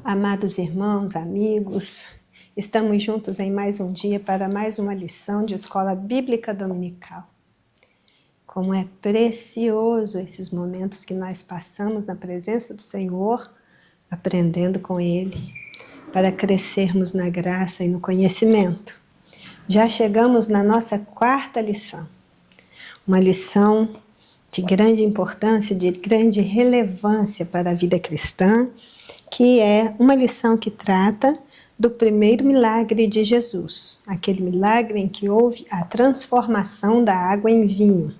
Amados irmãos, amigos, estamos juntos em mais um dia para mais uma lição de Escola Bíblica Dominical. Como é precioso esses momentos que nós passamos na presença do Senhor, aprendendo com Ele, para crescermos na graça e no conhecimento. Já chegamos na nossa quarta lição, uma lição de grande importância, de grande relevância para a vida cristã, que é uma lição que trata do primeiro milagre de Jesus, aquele milagre em que houve a transformação da água em vinho.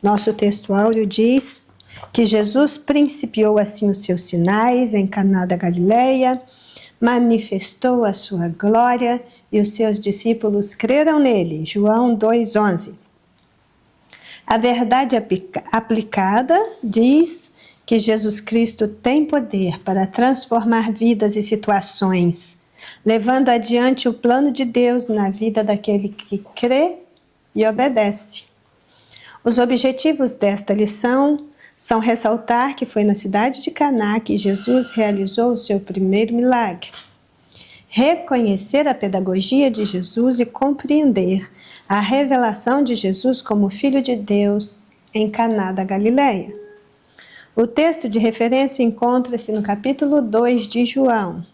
Nosso texto áureo diz que Jesus principiou assim os seus sinais em Caná da Galileia, manifestou a sua glória e os seus discípulos creram nele. João 2,11. A verdade aplicada diz que Jesus Cristo tem poder para transformar vidas e situações, levando adiante o plano de Deus na vida daquele que crê e obedece. Os objetivos desta lição são ressaltar que foi na cidade de Caná que Jesus realizou o seu primeiro milagre, reconhecer a pedagogia de Jesus e compreender a revelação de Jesus como Filho de Deus em Caná da Galileia. O texto de referência encontra-se no capítulo 2 de João.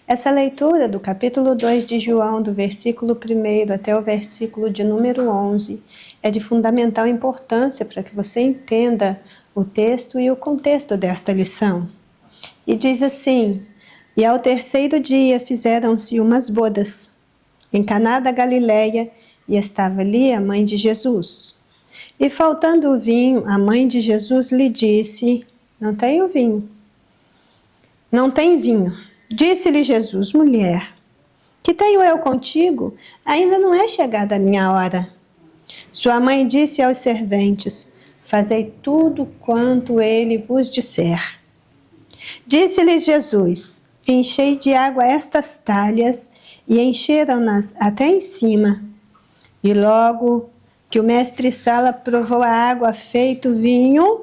Essa leitura do capítulo 2 de João, do versículo 1 até o versículo de número 11, é de fundamental importância para que você entenda o texto e o contexto desta lição. E diz assim: E ao terceiro dia fizeram-se umas bodas em Caná da Galileia, e estava ali a mãe de Jesus. E faltando o vinho, a mãe de Jesus lhe disse: Não tenho vinho. Não tem vinho. Disse-lhe Jesus: Mulher, que tenho eu contigo? Ainda não é chegada a minha hora. Sua mãe disse aos serventes: Fazei tudo quanto ele vos disser. Disse-lhe Jesus: Enchei de água estas talhas, e encheram-nas até em cima. E logo que o mestre-sala provou a água feito vinho,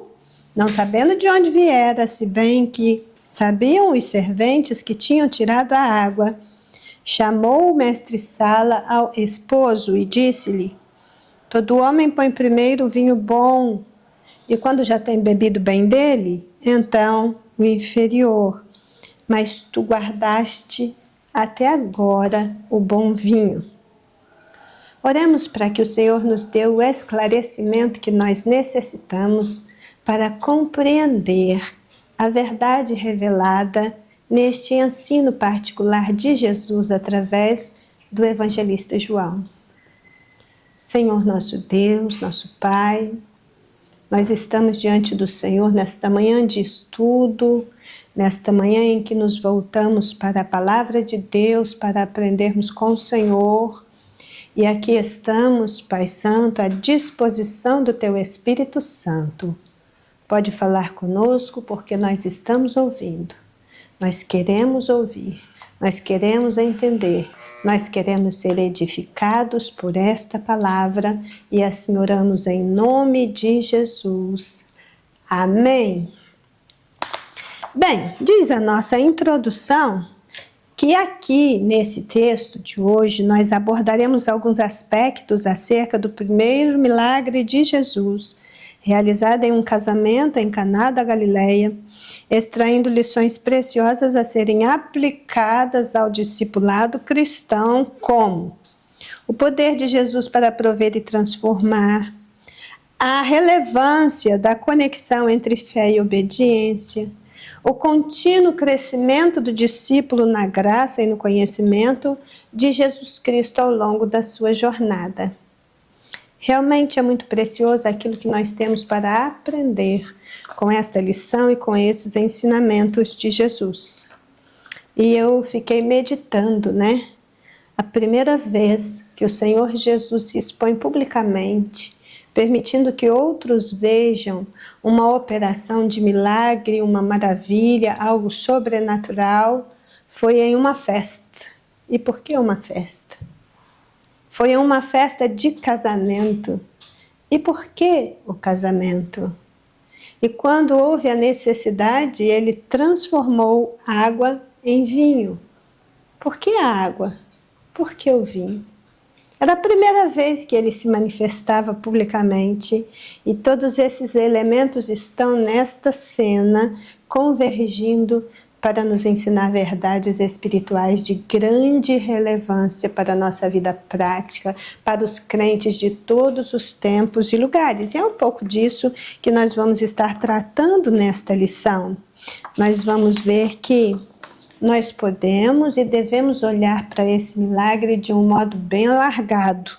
não sabendo de onde viera, se bem que sabiam os serventes que tinham tirado a água, chamou o mestre-sala ao esposo e disse-lhe: Todo homem põe primeiro o vinho bom, e quando já tem bebido bem dele, então o inferior. Mas tu guardaste até agora o bom vinho. Oremos para que o Senhor nos dê o esclarecimento que nós necessitamos para compreender a verdade revelada neste ensino particular de Jesus através do evangelista João. Senhor nosso Deus, nosso Pai, nós estamos diante do Senhor nesta manhã de estudo, nesta manhã em que nos voltamos para a palavra de Deus para aprendermos com o Senhor. E aqui estamos, Pai Santo, à disposição do Teu Espírito Santo. Pode falar conosco porque nós estamos ouvindo. Nós queremos ouvir, nós queremos entender, nós queremos ser edificados por esta palavra e assim oramos em nome de Jesus. Amém. Bem, diz a nossa introdução que aqui, nesse texto de hoje, nós abordaremos alguns aspectos acerca do primeiro milagre de Jesus, realizado em um casamento em Caná da Galileia, extraindo lições preciosas a serem aplicadas ao discipulado cristão, como o poder de Jesus para prover e transformar, a relevância da conexão entre fé e obediência, o contínuo crescimento do discípulo na graça e no conhecimento de Jesus Cristo ao longo da sua jornada. Realmente é muito precioso aquilo que nós temos para aprender com esta lição e com esses ensinamentos de Jesus. E eu fiquei meditando, A primeira vez que o Senhor Jesus se expõe publicamente, permitindo que outros vejam uma operação de milagre, uma maravilha, algo sobrenatural, foi em uma festa. E por que uma festa? Foi em uma festa de casamento. E por que o casamento? E quando houve a necessidade, ele transformou água em vinho. Por que a água? Por que o vinho? Era a primeira vez que ele se manifestava publicamente e todos esses elementos estão nesta cena convergindo para nos ensinar verdades espirituais de grande relevância para a nossa vida prática, para os crentes de todos os tempos e lugares. E é um pouco disso que nós vamos estar tratando nesta lição. Nós vamos ver que nós podemos e devemos olhar para esse milagre de um modo bem alargado,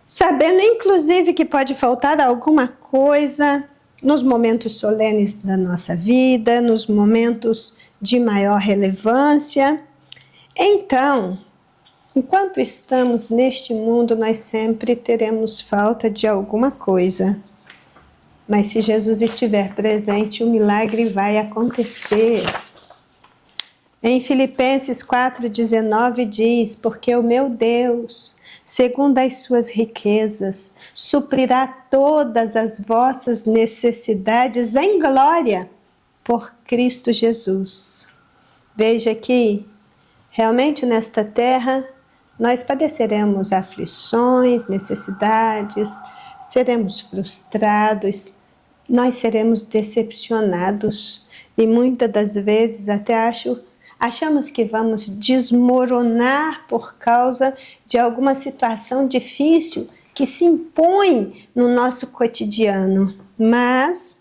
sabendo inclusive que pode faltar alguma coisa nos momentos solenes da nossa vida, nos momentos de maior relevância. Então, enquanto estamos neste mundo, nós sempre teremos falta de alguma coisa. Mas se Jesus estiver presente, o milagre vai acontecer. Em Filipenses 4,19 diz: porque o meu Deus, segundo as suas riquezas, suprirá todas as vossas necessidades em glória por Cristo Jesus. Veja que, realmente nesta terra, nós padeceremos aflições, necessidades, seremos frustrados, nós seremos decepcionados e muitas das vezes até achamos que vamos desmoronar por causa de alguma situação difícil que se impõe no nosso cotidiano. Mas,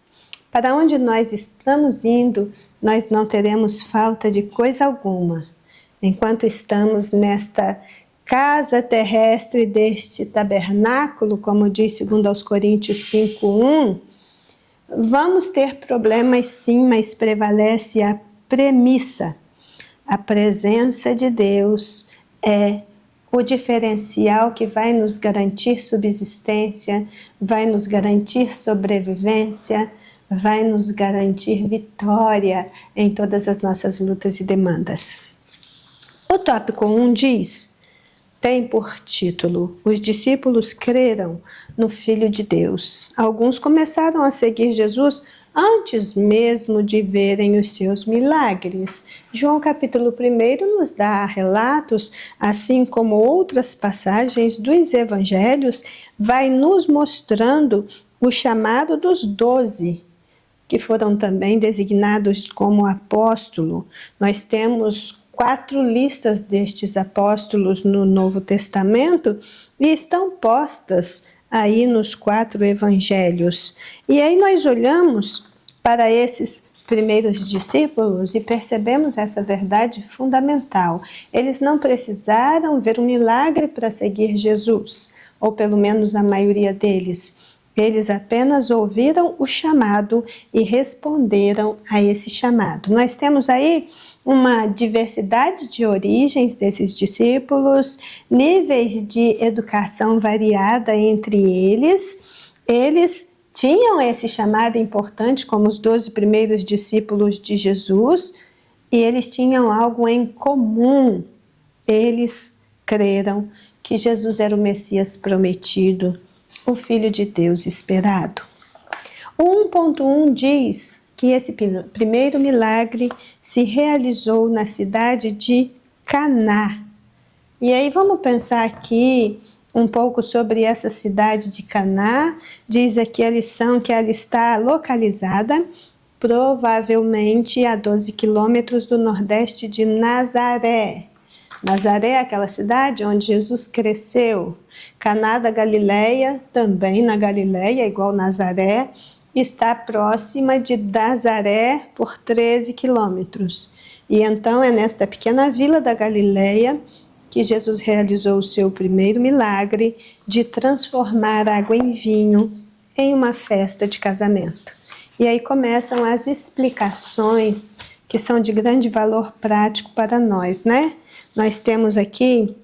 para onde nós estamos indo, nós não teremos falta de coisa alguma. Enquanto estamos nesta casa terrestre deste tabernáculo, como diz 2 Coríntios 5:1, vamos ter problemas sim, mas prevalece a premissa. A presença de Deus é o diferencial que vai nos garantir subsistência, vai nos garantir sobrevivência, vai nos garantir vitória em todas as nossas lutas e demandas. O tópico 1 diz, tem por título, os discípulos creram no Filho de Deus. Alguns começaram a seguir Jesus antes mesmo de verem os seus milagres. João capítulo 1 nos dá relatos, assim como outras passagens dos evangelhos, vai nos mostrando o chamado dos 12, que foram também designados como apóstolo. Nós temos 4 listas destes apóstolos no Novo Testamento e estão postas aí nos 4 evangelhos. E aí nós olhamos para esses primeiros discípulos e percebemos essa verdade fundamental. Eles não precisaram ver um milagre para seguir Jesus, ou pelo menos a maioria deles. Eles apenas ouviram o chamado e responderam a esse chamado. Nós temos aí uma diversidade de origens desses discípulos, níveis de educação variada entre eles. Eles tinham esse chamado importante como os 12 primeiros discípulos de Jesus e eles tinham algo em comum. Eles creram que Jesus era o Messias prometido, o Filho de Deus esperado. O 1.1 diz que esse primeiro milagre se realizou na cidade de Caná. E aí vamos pensar aqui um pouco sobre essa cidade de Caná. Diz aqui a lição que ela está localizada provavelmente a 12 quilômetros do nordeste de Nazaré. Nazaré é aquela cidade onde Jesus cresceu. Caná da Galileia, também na Galileia, igual Nazaré, está próxima de Nazaré por 13 quilômetros. E então é nesta pequena vila da Galileia que Jesus realizou o seu primeiro milagre de transformar água em vinho em uma festa de casamento. E aí começam as explicações que são de grande valor prático para nós, né? Nós temos aqui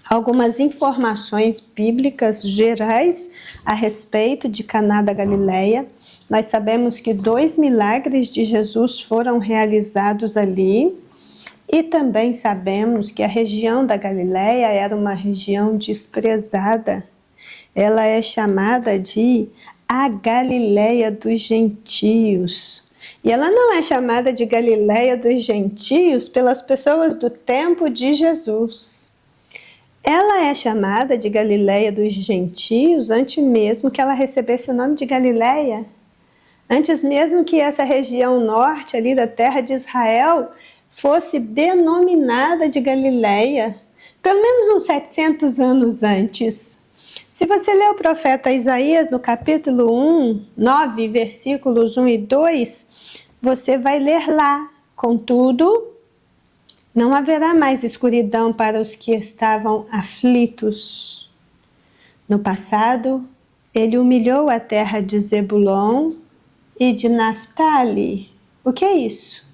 algumas informações bíblicas gerais a respeito de Caná da Galileia. Nós sabemos que 2 milagres de Jesus foram realizados ali e também sabemos que a região da Galileia era uma região desprezada. Ela é chamada de a Galileia dos gentios. E ela não é chamada de Galileia dos gentios pelas pessoas do tempo de Jesus. Ela é chamada de Galileia dos gentios antes mesmo que ela recebesse o nome de Galileia. Antes mesmo que essa região norte ali da terra de Israel fosse denominada de Galileia, pelo menos uns 700 anos antes. Se você ler o profeta Isaías no capítulo 1, 9, versículos 1 e 2, você vai ler lá: contudo, não haverá mais escuridão para os que estavam aflitos. No passado, ele humilhou a terra de Zebulon e de Naftali. O que é isso?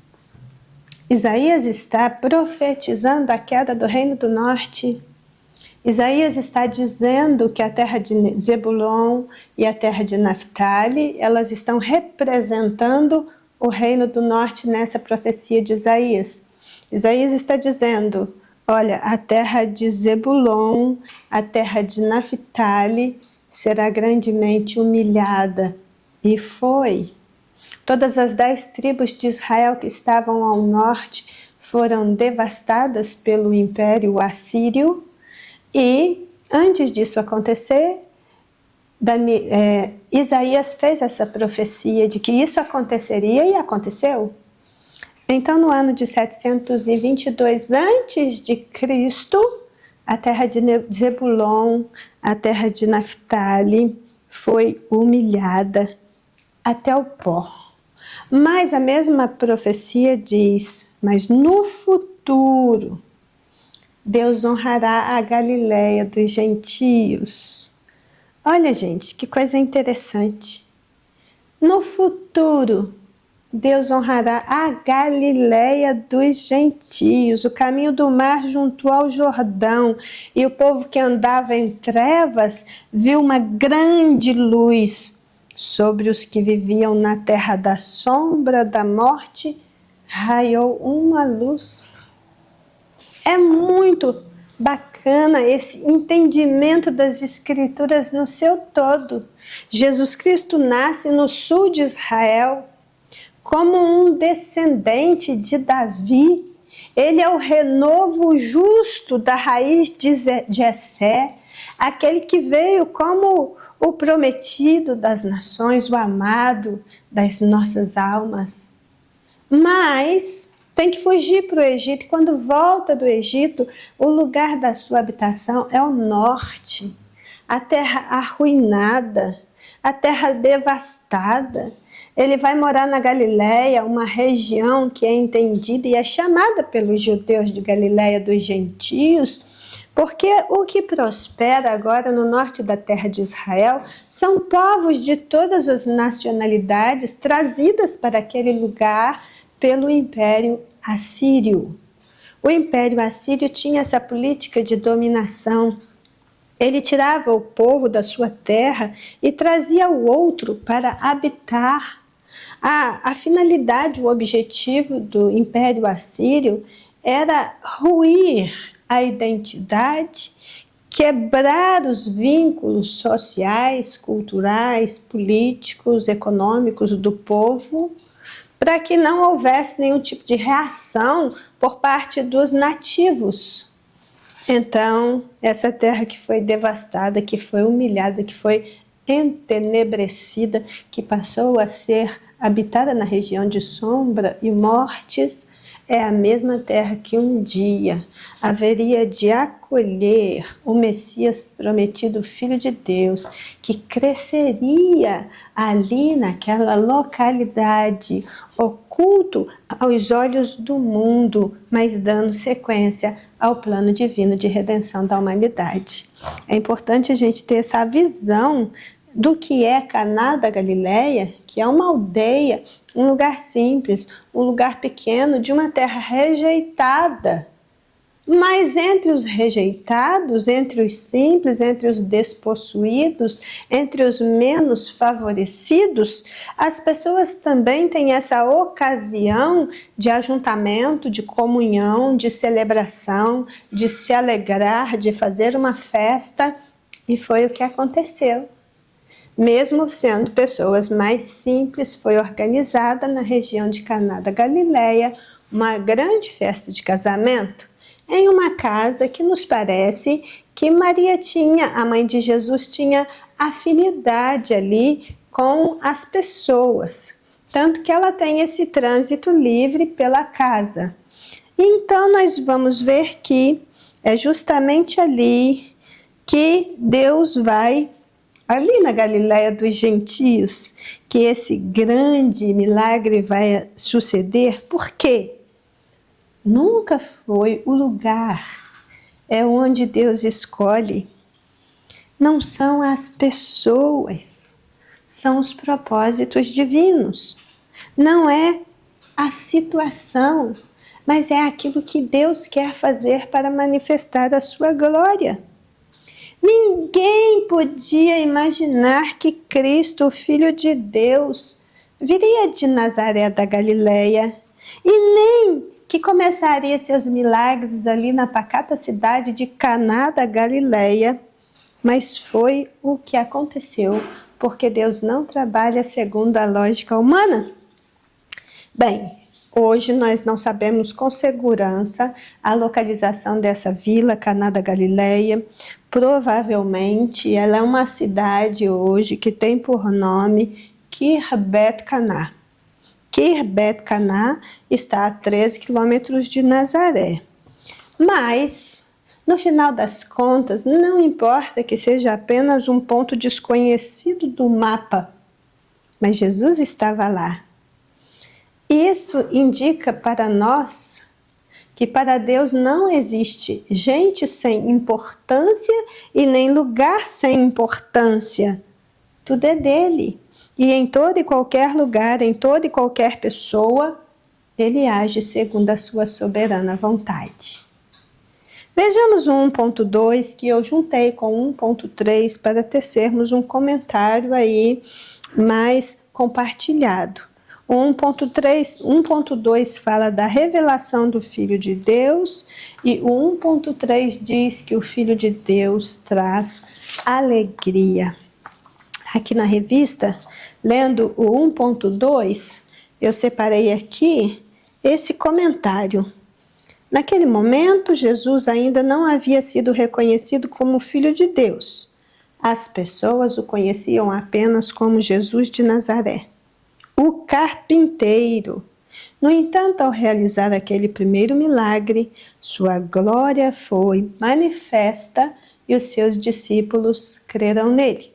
Isaías está profetizando a queda do reino do norte. Isaías está dizendo que a terra de Zebulon e a terra de Naftali, elas estão representando o reino do norte nessa profecia de Isaías. Isaías está dizendo: olha, a terra de Zebulon, a terra de Naftali será grandemente humilhada. E foi. Todas as 10 tribos de Israel que estavam ao norte foram devastadas pelo Império Assírio. E antes disso acontecer, Isaías fez essa profecia de que isso aconteceria e aconteceu. Então, no ano de 722 a.C., a terra de Zebulon, a terra de Naftali foi humilhada até o pó. Mas a mesma profecia diz: mas no futuro, Deus honrará a Galileia dos gentios. Olha, gente, que coisa interessante. No futuro, Deus honrará a Galileia dos gentios, o caminho do mar junto ao Jordão. E o povo que andava em trevas viu uma grande luz. Sobre os que viviam na terra da sombra da morte, raiou uma luz. É muito bacana esse entendimento das Escrituras no seu todo. Jesus Cristo nasce no sul de Israel como um descendente de Davi. Ele é o renovo justo da raiz de Jessé, aquele que veio como o prometido das nações, o amado das nossas almas. Mas tem que fugir para o Egito. E quando volta do Egito, o lugar da sua habitação é o norte, a terra arruinada, a terra devastada. Ele vai morar na Galileia, uma região que é entendida e é chamada pelos judeus de Galileia dos gentios, porque o que prospera agora no norte da terra de Israel são povos de todas as nacionalidades trazidas para aquele lugar pelo Império Assírio. O Império Assírio tinha essa política de dominação. Ele tirava o povo da sua terra e trazia o outro para habitar. A finalidade, o objetivo do Império Assírio era ruir a identidade, quebrar os vínculos sociais, culturais, políticos, econômicos do povo, para que não houvesse nenhum tipo de reação por parte dos nativos. Então, essa terra que foi devastada, que foi humilhada, que foi entenebrecida, que passou a ser habitada na região de sombra e mortes, é a mesma terra que um dia haveria de acolher o Messias prometido, Filho de Deus, que cresceria ali naquela localidade, oculto aos olhos do mundo, mas dando sequência ao plano divino de redenção da humanidade. É importante a gente ter essa visão do que é Caná da Galileia, que é uma aldeia, um lugar simples, um lugar pequeno, de uma terra rejeitada. Mas entre os rejeitados, entre os simples, entre os despossuídos, entre os menos favorecidos, as pessoas também têm essa ocasião de ajuntamento, de comunhão, de celebração, de se alegrar, de fazer uma festa. E foi o que aconteceu. Mesmo sendo pessoas mais simples, foi organizada na região de Caná da Galileia uma grande festa de casamento em uma casa que nos parece que Maria tinha, a mãe de Jesus, tinha afinidade ali com as pessoas, tanto que ela tem esse trânsito livre pela casa. Então nós vamos ver que é justamente ali que Deus vai, ali na Galileia dos gentios, que esse grande milagre vai suceder. Por quê? Nunca foi o lugar, é onde Deus escolhe. Não são as pessoas, são os propósitos divinos. Não é a situação, mas é aquilo que Deus quer fazer para manifestar a sua glória. Ninguém podia imaginar que Cristo, o Filho de Deus, viria de Nazaré da Galileia e nem que começaria seus milagres ali na pacata cidade de Caná da Galileia, mas foi o que aconteceu, porque Deus não trabalha segundo a lógica humana. Bem, hoje nós não sabemos com segurança a localização dessa vila, Caná da Galileia. Provavelmente ela é uma cidade hoje que tem por nome Khirbet Caná. Khirbet Caná está a 13 quilômetros de Nazaré. Mas, no final das contas, não importa que seja apenas um ponto desconhecido do mapa, mas Jesus estava lá. Isso indica para nós que para Deus não existe gente sem importância e nem lugar sem importância. Tudo é dele. E em todo e qualquer lugar, em toda e qualquer pessoa, ele age segundo a sua soberana vontade. Vejamos o 1.2 que eu juntei com 1.3 para tecermos um comentário aí mais compartilhado. O 1.2 fala da revelação do Filho de Deus e o 1.3 diz que o Filho de Deus traz alegria. Aqui na revista, lendo o 1.2, eu separei aqui esse comentário. Naquele momento, Jesus ainda não havia sido reconhecido como Filho de Deus. As pessoas o conheciam apenas como Jesus de Nazaré, o carpinteiro. No entanto, ao realizar aquele primeiro milagre, sua glória foi manifesta e os seus discípulos creram nele.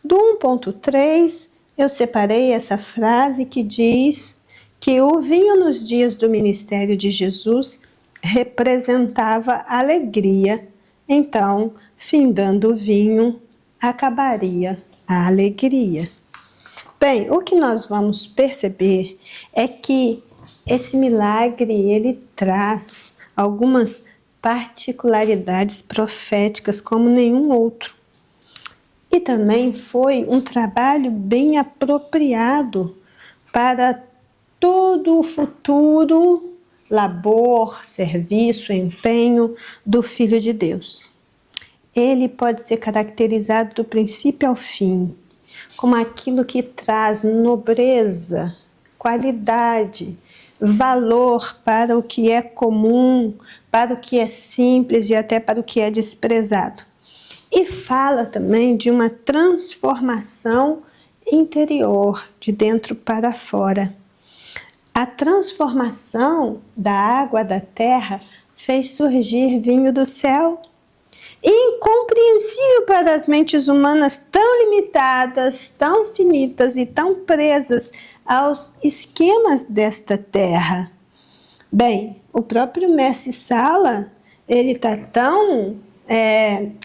Do 1.3, eu separei essa frase que diz que o vinho nos dias do ministério de Jesus representava alegria. Então, findando o vinho, acabaria a alegria. Bem, o que nós vamos perceber é que esse milagre, ele traz algumas particularidades proféticas como nenhum outro. E também foi um trabalho bem apropriado para todo o futuro labor, serviço, empenho do Filho de Deus. Ele pode ser caracterizado do princípio ao fim como aquilo que traz nobreza, qualidade, valor para o que é comum, para o que é simples e até para o que é desprezado. E fala também de uma transformação interior, de dentro para fora. A transformação da água da terra fez surgir vinho do céu. Incompreensível para as mentes humanas tão limitadas, tão finitas e tão presas aos esquemas desta terra. Bem, o próprio Mestre Sala, ele está tão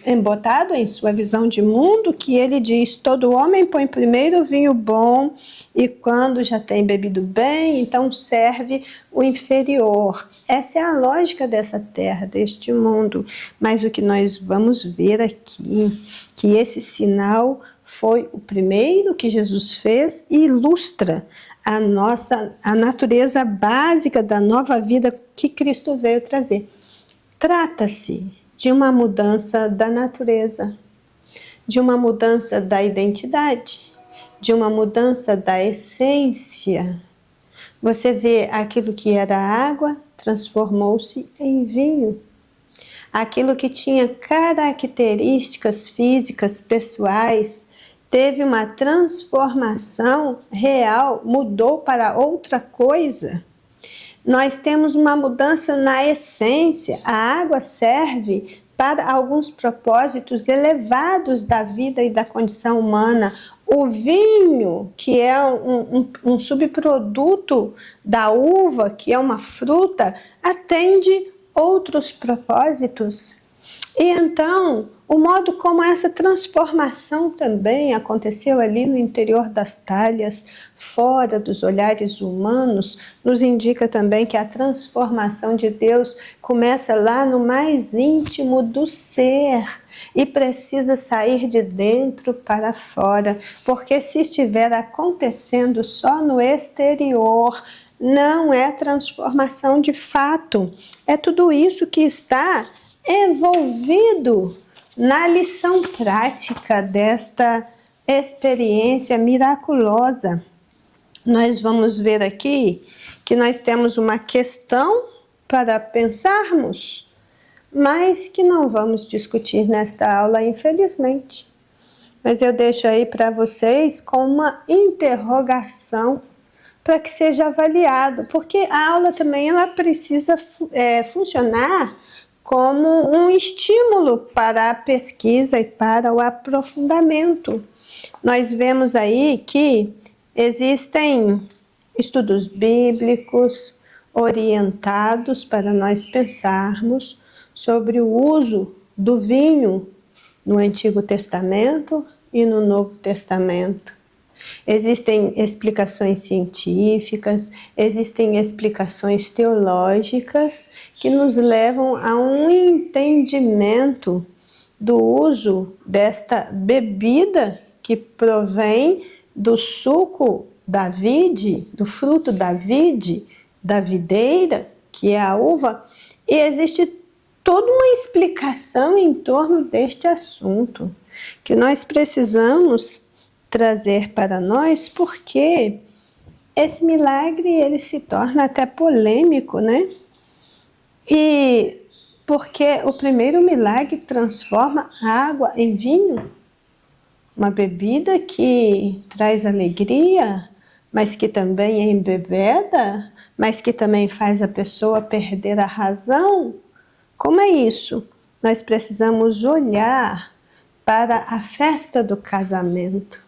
embotado em sua visão de mundo que ele diz: todo homem põe primeiro o vinho bom e quando já tem bebido bem, então serve o inferior. Essa é a lógica dessa terra, deste mundo. Mas o que nós vamos ver aqui, que esse sinal foi o primeiro que Jesus fez e ilustra a natureza básica da nova vida que Cristo veio trazer. Trata-se de uma mudança da natureza. de uma mudança da identidade, de uma mudança da essência. Você vê aquilo que era água transformou-se em vinho. Aquilo que tinha características físicas pessoais teve uma transformação real, mudou para outra coisa. Nós temos uma mudança na essência. A água serve para alguns propósitos elevados da vida e da condição humana. O vinho, que é um subproduto da uva, que é uma fruta, atende outros propósitos. E então, o modo como essa transformação também aconteceu ali no interior das talhas, fora dos olhares humanos, nos indica também que a transformação de Deus começa lá no mais íntimo do ser e precisa sair de dentro para fora, porque se estiver acontecendo só no exterior, não é transformação de fato. É tudo isso que está envolvido na lição prática desta experiência miraculosa. Nós vamos ver aqui que nós temos uma questão para pensarmos, mas que não vamos discutir nesta aula, infelizmente. Mas eu deixo aí para vocês com uma interrogação para que seja avaliado, porque a aula também ela precisa funcionar como um estímulo para a pesquisa e para o aprofundamento. Nós vemos aí que existem estudos bíblicos orientados para nós pensarmos sobre o uso do vinho no Antigo Testamento e no Novo Testamento. Existem explicações científicas, existem explicações teológicas que nos levam a um entendimento do uso desta bebida que provém do suco da vide, do fruto da vide, da videira, que é a uva, e existe toda uma explicação em torno deste assunto que nós precisamos trazer para nós, porque esse milagre ele se torna até polêmico, né? E porque o primeiro milagre transforma água em vinho, uma bebida que traz alegria, mas que também é embebeda, mas que também faz a pessoa perder a razão. Como é isso? Nós precisamos olhar para a festa do casamento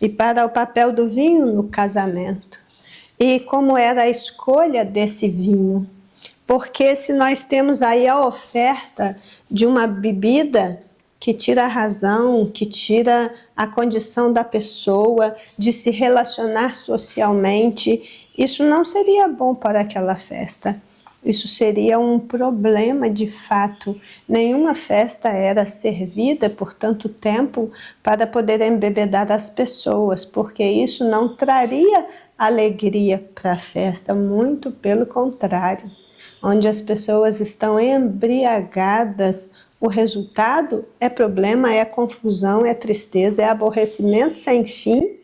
e para o papel do vinho no casamento, e como era a escolha desse vinho. Porque se nós temos aí a oferta de uma bebida que tira a razão, que tira a condição da pessoa de se relacionar socialmente, isso não seria bom para aquela festa. Isso seria um problema de fato. Nenhuma festa era servida por tanto tempo para poder embebedar as pessoas, porque isso não traria alegria para a festa, muito pelo contrário. Onde as pessoas estão embriagadas, o resultado é problema, é confusão, é tristeza, é aborrecimento sem fim,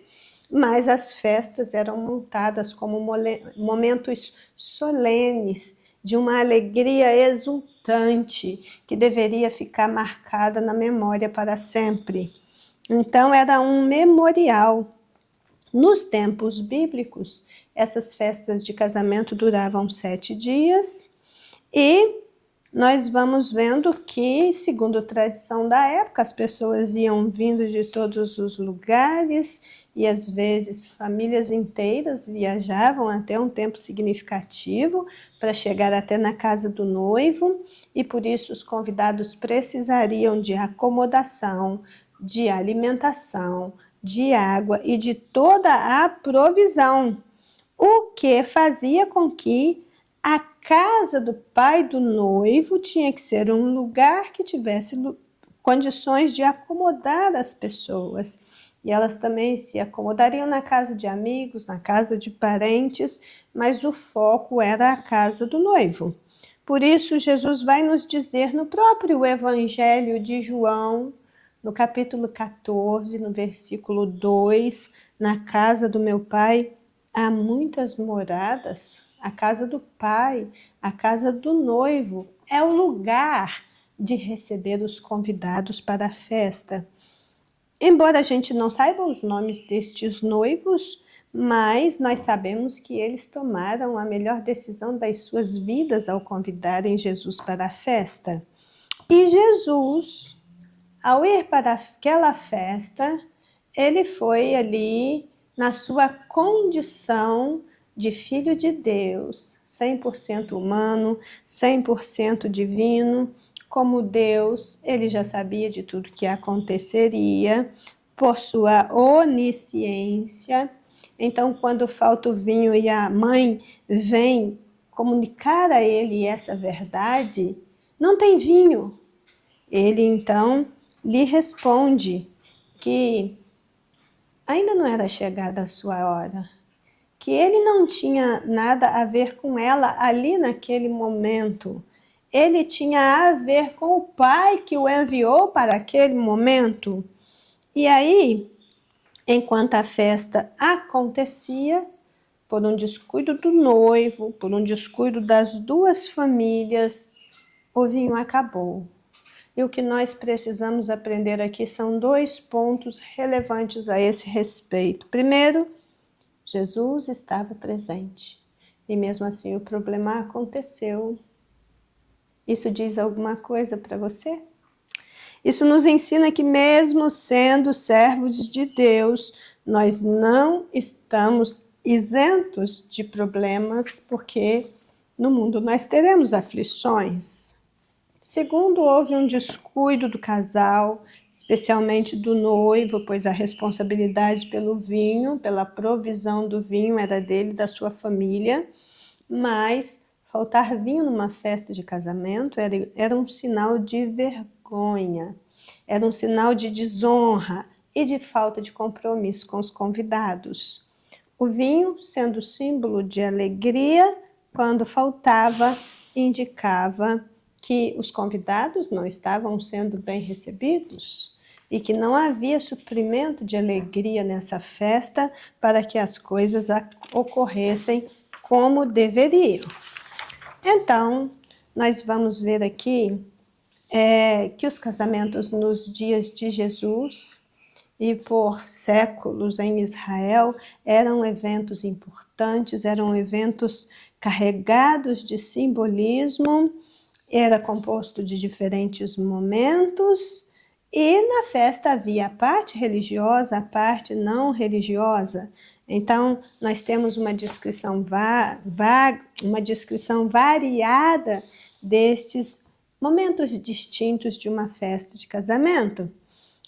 mas as festas eram montadas como momentos solenes, de uma alegria exultante, que deveria ficar marcada na memória para sempre. Então era um memorial. Nos tempos bíblicos, essas festas de casamento duravam 7 dias e nós vamos vendo que, segundo a tradição da época, as pessoas iam vindo de todos os lugares e às vezes famílias inteiras viajavam até um tempo significativo para chegar até na casa do noivo, e por isso os convidados precisariam de acomodação, de alimentação, de água e de toda a provisão, o que fazia com que a casa do pai do noivo tinha que ser um lugar que tivesse condições de acomodar as pessoas. E elas também se acomodariam na casa de amigos, na casa de parentes, mas o foco era a casa do noivo. Por isso, Jesus vai nos dizer no próprio Evangelho de João, No capítulo 14, no versículo 2, na casa do meu pai há muitas moradas. A casa do pai, a casa do noivo, é o lugar de receber os convidados para a festa. Embora a gente não saiba os nomes destes noivos, mas nós sabemos que eles tomaram a melhor decisão das suas vidas ao convidarem Jesus para a festa. E Jesus, ao ir para aquela festa, ele foi ali na sua condição de Filho de Deus, 100% humano, 100% divino. Como Deus, ele já sabia de tudo que aconteceria por sua onisciência. Então, quando falta o vinho e a mãe vem comunicar a ele essa verdade, não tem vinho. Ele, então, lhe responde que ainda não era chegada a sua hora, que ele não tinha nada a ver com ela ali naquele momento. Ele tinha a ver com o Pai que o enviou para aquele momento. E aí, enquanto a festa acontecia, por um descuido do noivo, por um descuido das duas famílias, o vinho acabou. E o que nós precisamos aprender aqui são 2 pontos relevantes a esse respeito. Primeiro, Jesus estava presente. E mesmo assim o problema aconteceu. Isso diz alguma coisa para você? Isso nos ensina que mesmo sendo servos de Deus, nós não estamos isentos de problemas, porque no mundo nós teremos aflições. Segundo, houve um descuido do casal, especialmente do noivo, pois a responsabilidade pelo vinho, pela provisão do vinho era dele e da sua família, mas faltar vinho numa festa de casamento era um sinal de vergonha, era um sinal de desonra e de falta de compromisso com os convidados. O vinho, sendo símbolo de alegria, quando faltava, indicava que os convidados não estavam sendo bem recebidos e que não havia suprimento de alegria nessa festa para que as coisas ocorressem como deveriam. Então, nós vamos ver aqui que os casamentos nos dias de Jesus e por séculos em Israel eram eventos importantes, eram eventos carregados de simbolismo. Era composto de diferentes momentos e na festa havia a parte religiosa, a parte não religiosa. Então, nós temos uma descrição uma descrição variada destes momentos distintos de uma festa de casamento.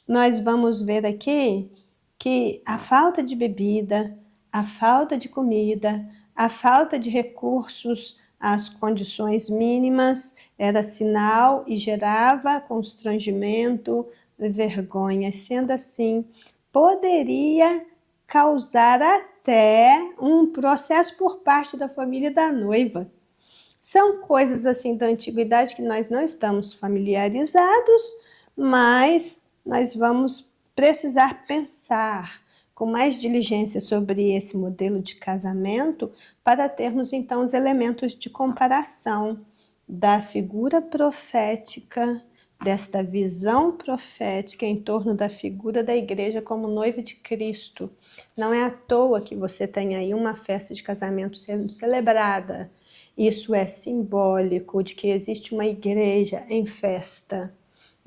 Nós vamos ver aqui que a falta de bebida, a falta de comida, a falta de recursos, as condições mínimas, era sinal e gerava constrangimento, vergonha. Sendo assim, poderia causar até um processo por parte da família da noiva. São coisas assim da antiguidade que nós não estamos familiarizados, mas nós vamos precisar pensar com mais diligência sobre esse modelo de casamento para termos então os elementos de comparação da figura profética, desta visão profética em torno da figura da igreja como noiva de Cristo. Não é à toa que você tem aí uma festa de casamento sendo celebrada. Isso é simbólico de que existe uma igreja em festa.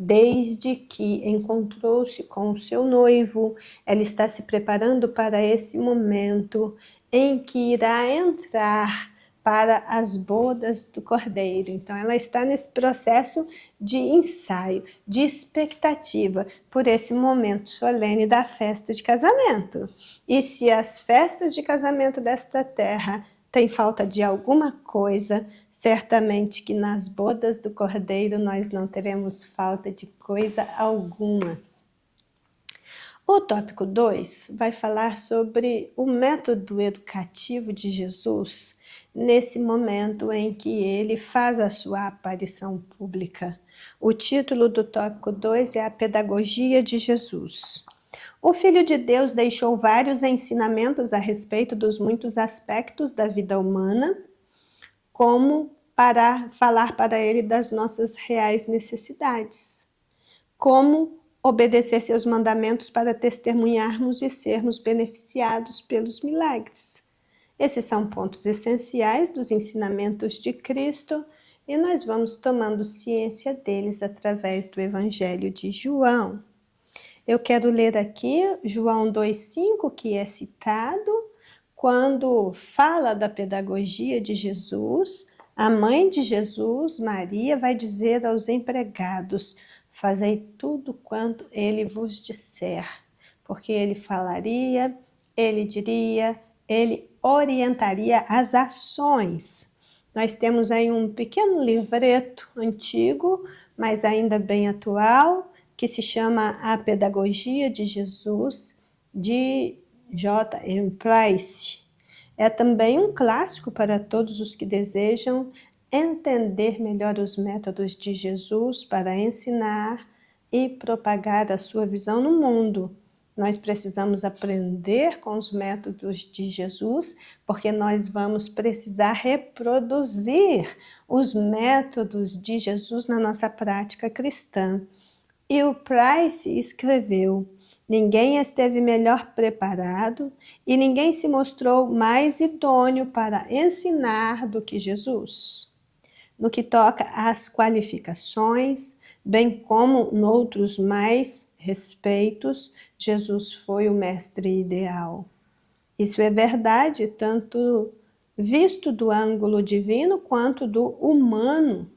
Desde que encontrou-se com o seu noivo, ela está se preparando para esse momento em que irá entrar para as bodas do Cordeiro. Então, ela está nesse processo de ensaio, de expectativa por esse momento solene da festa de casamento. E se as festas de casamento desta terra têm falta de alguma coisa, certamente que nas bodas do Cordeiro nós não teremos falta de coisa alguma. O tópico 2 vai falar sobre o método educativo de Jesus nesse momento em que ele faz a sua aparição pública. O título do tópico 2 é a pedagogia de Jesus. O Filho de Deus deixou vários ensinamentos a respeito dos muitos aspectos da vida humana, como para falar para ele das nossas reais necessidades, como obedecer seus mandamentos para testemunharmos e sermos beneficiados pelos milagres. Esses são pontos essenciais dos ensinamentos de Cristo e nós vamos tomando ciência deles através do Evangelho de João. Eu quero ler aqui João 2,5, que é citado, quando fala da pedagogia de Jesus. A mãe de Jesus, Maria, vai dizer aos empregados: fazei tudo quanto ele vos disser, porque ele falaria, ele diria, ele orientaria as ações. Nós temos aí um pequeno livreto antigo, mas ainda bem atual, que se chama A Pedagogia de Jesus, de J.M. Price. É também um clássico para todos os que desejam entender melhor os métodos de Jesus para ensinar e propagar a sua visão no mundo. Nós precisamos aprender com os métodos de Jesus, porque nós vamos precisar reproduzir os métodos de Jesus na nossa prática cristã. E o Price escreveu: ninguém esteve melhor preparado e ninguém se mostrou mais idôneo para ensinar do que Jesus. No que toca às qualificações, bem como noutros mais respeitos, Jesus foi o mestre ideal. Isso é verdade, tanto visto do ângulo divino quanto do humano,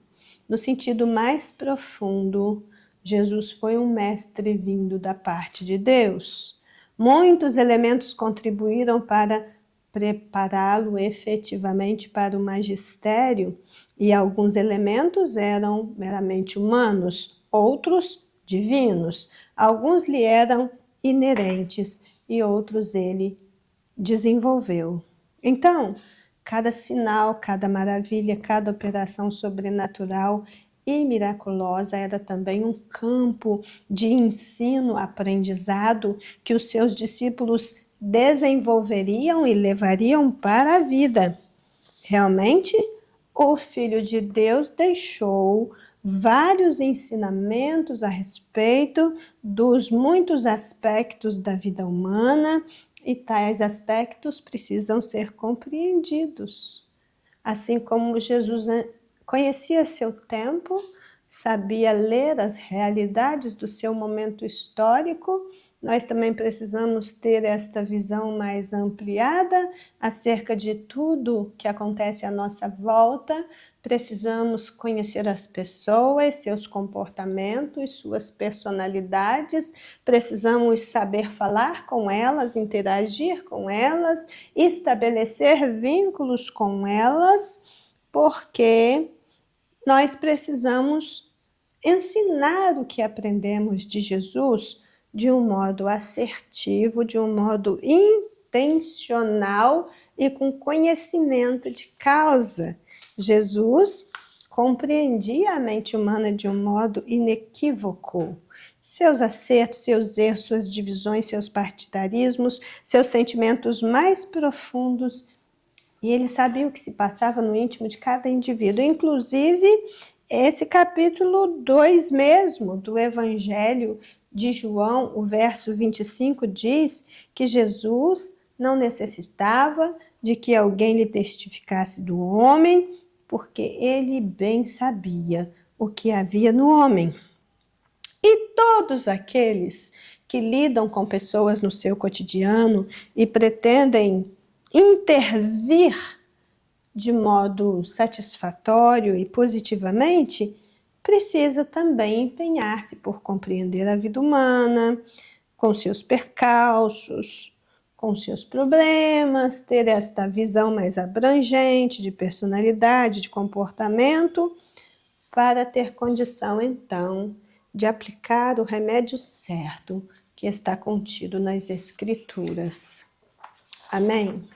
no sentido mais profundo. Jesus foi um mestre vindo da parte de Deus. Muitos elementos contribuíram para prepará-lo efetivamente para o magistério, e alguns elementos eram meramente humanos, outros divinos. Alguns lhe eram inerentes e outros ele desenvolveu. Então, cada sinal, cada maravilha, cada operação sobrenatural e miraculosa era também um campo de ensino, aprendizado que os seus discípulos desenvolveriam e levariam para a vida. Realmente, o Filho de Deus deixou vários ensinamentos a respeito dos muitos aspectos da vida humana, e tais aspectos precisam ser compreendidos. Assim como Jesus conhecia seu tempo, sabia ler as realidades do seu momento histórico, nós também precisamos ter esta visão mais ampliada acerca de tudo que acontece à nossa volta. Precisamos conhecer as pessoas, seus comportamentos, suas personalidades. Precisamos saber falar com elas, interagir com elas, estabelecer vínculos com elas, porque nós precisamos ensinar o que aprendemos de Jesus de um modo assertivo, de um modo intencional e com conhecimento de causa. Jesus compreendia a mente humana de um modo inequívoco. Seus acertos, seus erros, suas divisões, seus partidarismos, seus sentimentos mais profundos, e ele sabia o que se passava no íntimo de cada indivíduo. Inclusive, esse capítulo 2 mesmo do Evangelho de João, o verso 25, diz que Jesus não necessitava de que alguém lhe testificasse do homem, porque ele bem sabia o que havia no homem. E todos aqueles que lidam com pessoas no seu cotidiano e pretendem intervir de modo satisfatório e positivamente, precisa também empenhar-se por compreender a vida humana, com seus percalços, com seus problemas, ter esta visão mais abrangente de personalidade, de comportamento, para ter condição, então, de aplicar o remédio certo que está contido nas Escrituras. Amém?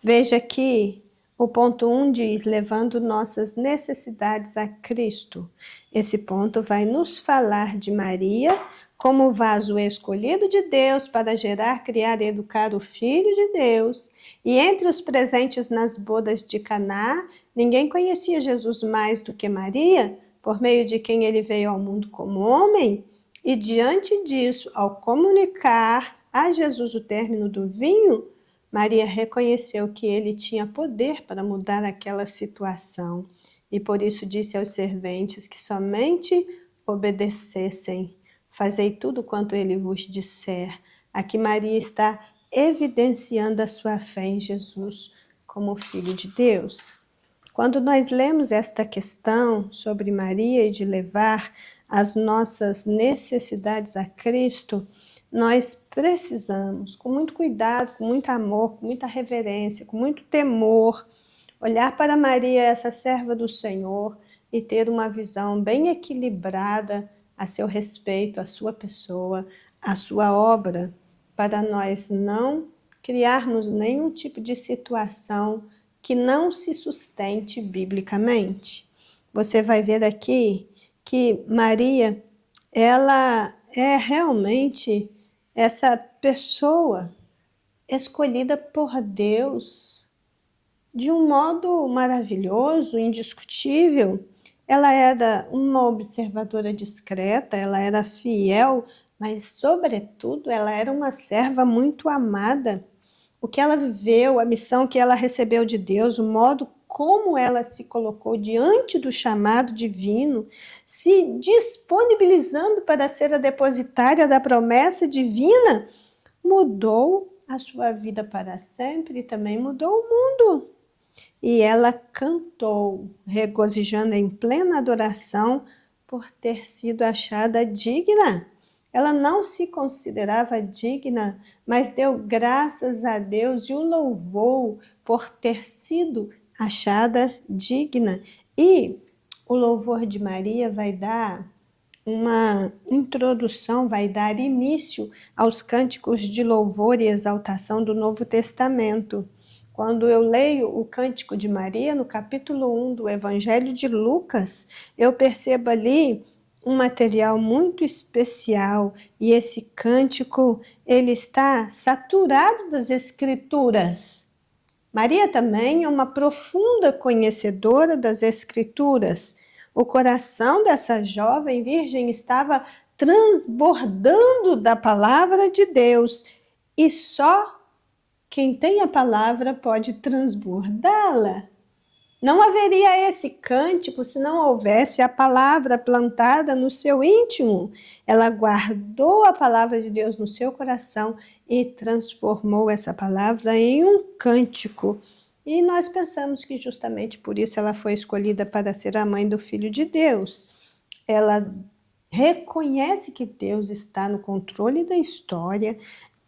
Veja que O ponto 1 diz, levando nossas necessidades a Cristo. Esse ponto vai nos falar de Maria como vaso escolhido de Deus para gerar, criar e educar o Filho de Deus. E entre os presentes nas bodas de Caná, ninguém conhecia Jesus mais do que Maria, por meio de quem ele veio ao mundo como homem. E diante disso, ao comunicar a Jesus o término do vinho, Maria reconheceu que ele tinha poder para mudar aquela situação e por isso disse aos serventes que somente obedecessem. Fazei tudo quanto ele vos disser. Aqui Maria está evidenciando a sua fé em Jesus como Filho de Deus. Quando nós lemos esta questão sobre Maria e de levar as nossas necessidades a Cristo, nós precisamos, com muito cuidado, com muito amor, com muita reverência, com muito temor, olhar para Maria, essa serva do Senhor, e ter uma visão bem equilibrada a seu respeito, a sua pessoa, a sua obra, para nós não criarmos nenhum tipo de situação que não se sustente biblicamente. Você vai ver aqui que Maria, ela é realmente essa pessoa escolhida por Deus de um modo maravilhoso, indiscutível. Ela era uma observadora discreta, ela era fiel, mas, sobretudo, ela era uma serva muito amada. O que ela viveu, a missão que ela recebeu de Deus, o modo como ela se colocou diante do chamado divino, se disponibilizando para ser a depositária da promessa divina, mudou a sua vida para sempre e também mudou o mundo. E ela cantou, regozijando em plena adoração por ter sido achada digna. Ela não se considerava digna, mas deu graças a Deus e o louvou por ter sido achada digna. E o louvor de Maria vai dar uma introdução, vai dar início aos cânticos de louvor e exaltação do Novo Testamento. Quando eu leio o Cântico de Maria, no capítulo 1 do Evangelho de Lucas, eu percebo ali um material muito especial, e esse cântico, ele está saturado das Escrituras. Maria também é uma profunda conhecedora das Escrituras. O coração dessa jovem virgem estava transbordando da palavra de Deus, e só quem tem a palavra pode transbordá-la. Não haveria esse cântico se não houvesse a palavra plantada no seu íntimo. Ela guardou a palavra de Deus no seu coração e transformou essa palavra em um cântico. E nós pensamos que justamente por isso ela foi escolhida para ser a mãe do Filho de Deus. Ela reconhece que Deus está no controle da história,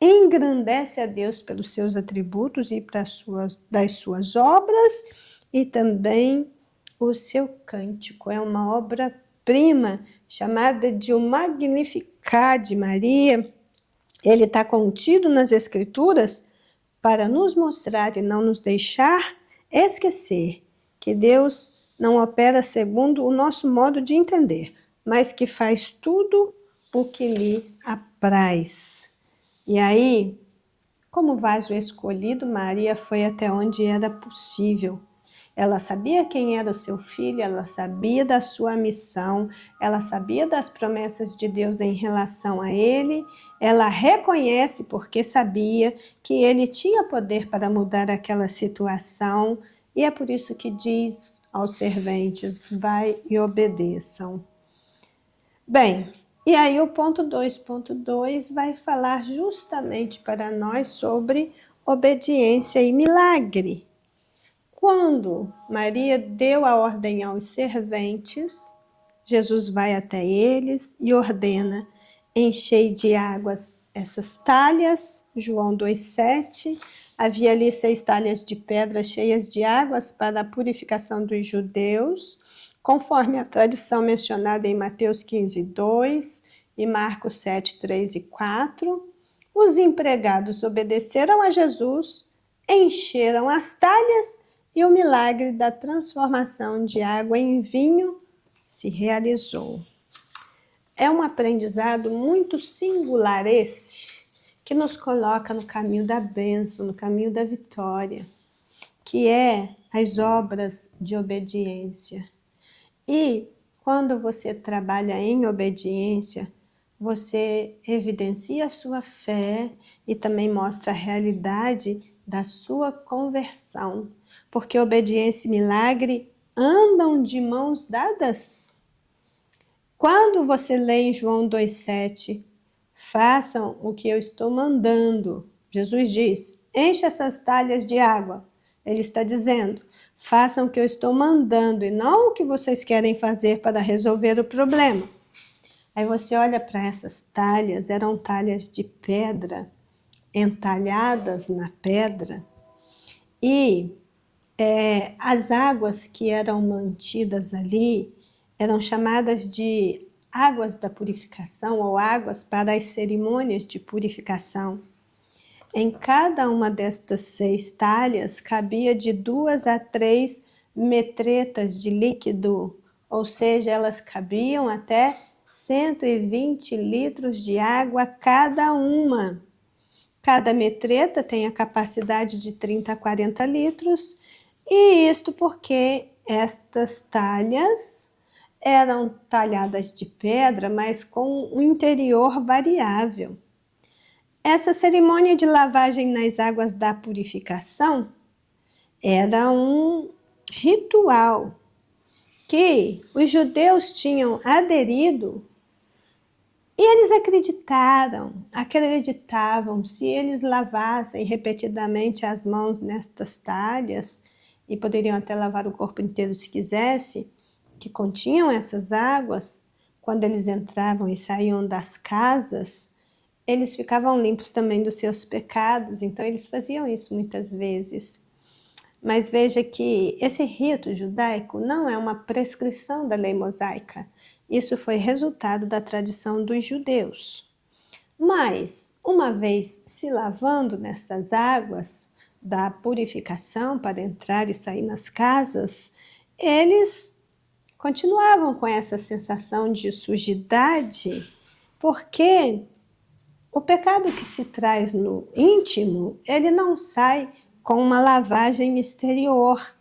engrandece a Deus pelos seus atributos e das suas obras, e também o seu cântico é uma obra-prima chamada de o Magnificat de Maria. Ele está contido nas Escrituras para nos mostrar e não nos deixar esquecer que Deus não opera segundo o nosso modo de entender, mas que faz tudo o que lhe apraz. E aí, como vaso escolhido, Maria foi até onde era possível. Ela sabia quem era o seu filho, ela sabia da sua missão, ela sabia das promessas de Deus em relação a ele, ela reconhece porque sabia que ele tinha poder para mudar aquela situação, e é por isso que diz aos serventes, vai e obedeçam. Bem, e aí o ponto 2.2 vai falar justamente para nós sobre obediência e milagre. Quando Maria deu a ordem aos serventes, Jesus vai até eles e ordena: enchei de águas essas talhas, João 2,7. Havia ali 6 talhas de pedra cheias de águas para a purificação dos judeus, conforme a tradição mencionada em Mateus 15:2 e Marcos 7:3 e 4. Os empregados obedeceram a Jesus, encheram as talhas e o milagre da transformação de água em vinho se realizou. É um aprendizado muito singular esse, que nos coloca no caminho da bênção, no caminho da vitória, que é as obras de obediência. E quando você trabalha em obediência, você evidencia a sua fé e também mostra a realidade da sua conversão, porque obediência e milagre andam de mãos dadas. Quando você lê em João 2,7, façam o que eu estou mandando. Jesus diz, enche essas talhas de água. Ele está dizendo, façam o que eu estou mandando e não o que vocês querem fazer para resolver o problema. Aí você olha para essas talhas, eram talhas de pedra, entalhadas na pedra, e as águas que eram mantidas ali eram chamadas de águas da purificação ou águas para as cerimônias de purificação. Em cada uma destas 6 talhas cabia de 2 a 3 metretas de líquido, ou seja, elas cabiam até 120 litros de água cada uma. Cada metreta tem a capacidade de 30 a 40 litros, e isto porque estas talhas eram talhadas de pedra, mas com um interior variável. Essa cerimônia de lavagem nas águas da purificação era um ritual que os judeus tinham aderido e eles acreditavam, se eles lavassem repetidamente as mãos nestas talhas, e poderiam até lavar o corpo inteiro se quisesse, que continham essas águas, quando eles entravam e saíam das casas, eles ficavam limpos também dos seus pecados, então eles faziam isso muitas vezes. Mas veja que esse rito judaico não é uma prescrição da lei mosaica. Isso foi resultado da tradição dos judeus. Mas, uma vez se lavando nessas águas da purificação para entrar e sair nas casas, eles continuavam com essa sensação de sujidade, porque o pecado que se traz no íntimo, ele não sai com uma lavagem exterior,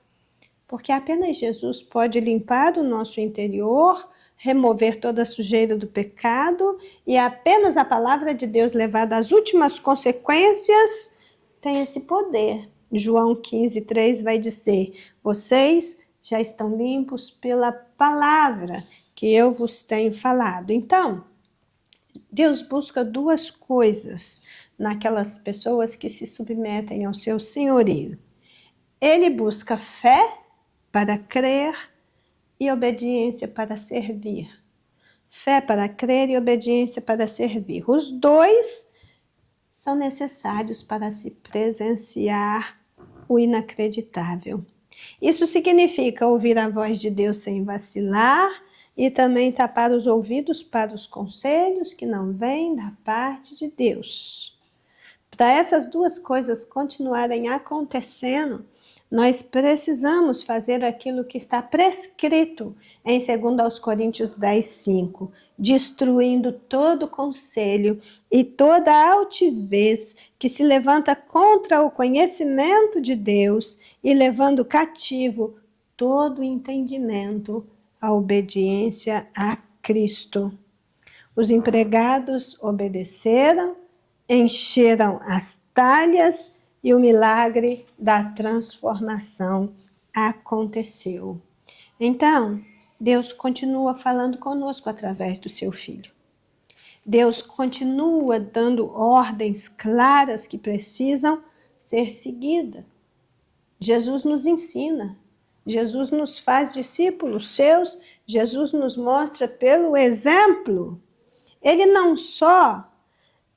porque apenas Jesus pode limpar o nosso interior, remover toda a sujeira do pecado, e apenas a palavra de Deus levada às últimas consequências tem esse poder. João 15:3 vai dizer, vocês já estão limpos pela palavra que eu vos tenho falado. Então, Deus busca 2 coisas naquelas pessoas que se submetem ao seu senhorio. Ele busca fé para crer e obediência para servir. Fé para crer e obediência para servir. Os 2 são necessários para se presenciar o inacreditável. Isso significa ouvir a voz de Deus sem vacilar e também tapar os ouvidos para os conselhos que não vêm da parte de Deus. Para essas 2 coisas continuarem acontecendo, nós precisamos fazer aquilo que está prescrito em 2 Coríntios 10:5, destruindo todo conselho e toda altivez que se levanta contra o conhecimento de Deus e levando cativo todo entendimento à obediência a Cristo. Os empregados obedeceram, encheram as talhas e o milagre da transformação aconteceu. Então, Deus continua falando conosco através do seu Filho. Deus continua dando ordens claras que precisam ser seguidas. Jesus nos ensina, Jesus nos faz discípulos seus, Jesus nos mostra pelo exemplo. Ele não só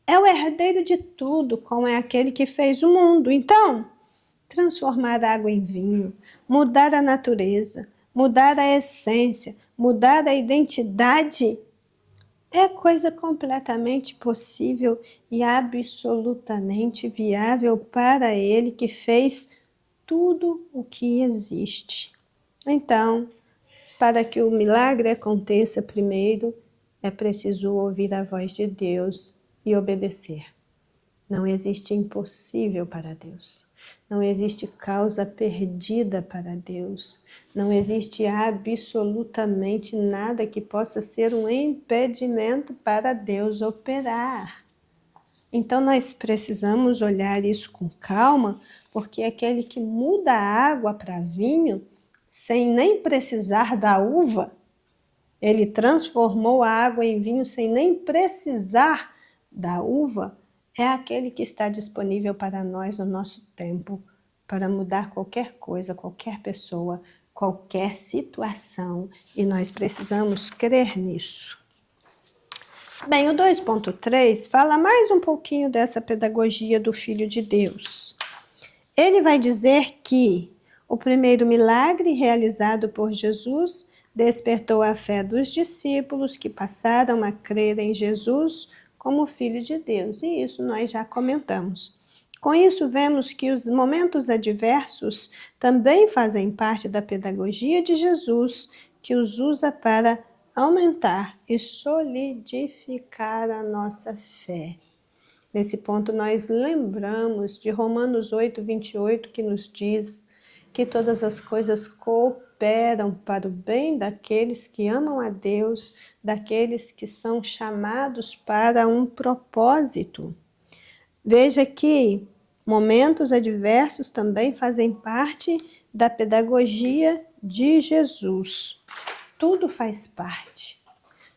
é o herdeiro de tudo, como é aquele que fez o mundo. Então, transformar água em vinho, mudar a natureza, mudar a essência, mudar a identidade, é coisa completamente possível e absolutamente viável para ele que fez tudo o que existe. Então, para que o milagre aconteça primeiro, é preciso ouvir a voz de Deus e obedecer. Não existe impossível para Deus. Não existe causa perdida para Deus. Não existe absolutamente nada que possa ser um impedimento para Deus operar. Então nós precisamos olhar isso com calma, porque aquele que muda a água para vinho, sem nem precisar da uva, ele transformou a água em vinho sem nem precisar da uva, é aquele que está disponível para nós no nosso tempo, para mudar qualquer coisa, qualquer pessoa, qualquer situação, e nós precisamos crer nisso. Bem, o 2.3 fala mais um pouquinho dessa pedagogia do Filho de Deus. Ele vai dizer que o primeiro milagre realizado por Jesus despertou a fé dos discípulos que passaram a crer em Jesus como Filho de Deus. E isso nós já comentamos. Com isso, vemos que os momentos adversos também fazem parte da pedagogia de Jesus, que os usa para aumentar e solidificar a nossa fé. Nesse ponto, nós lembramos de Romanos 8:28, que nos diz que todas as coisas cooperam para o bem daqueles que amam a Deus, daqueles que são chamados para um propósito. Veja que momentos adversos também fazem parte da pedagogia de Jesus. Tudo faz parte,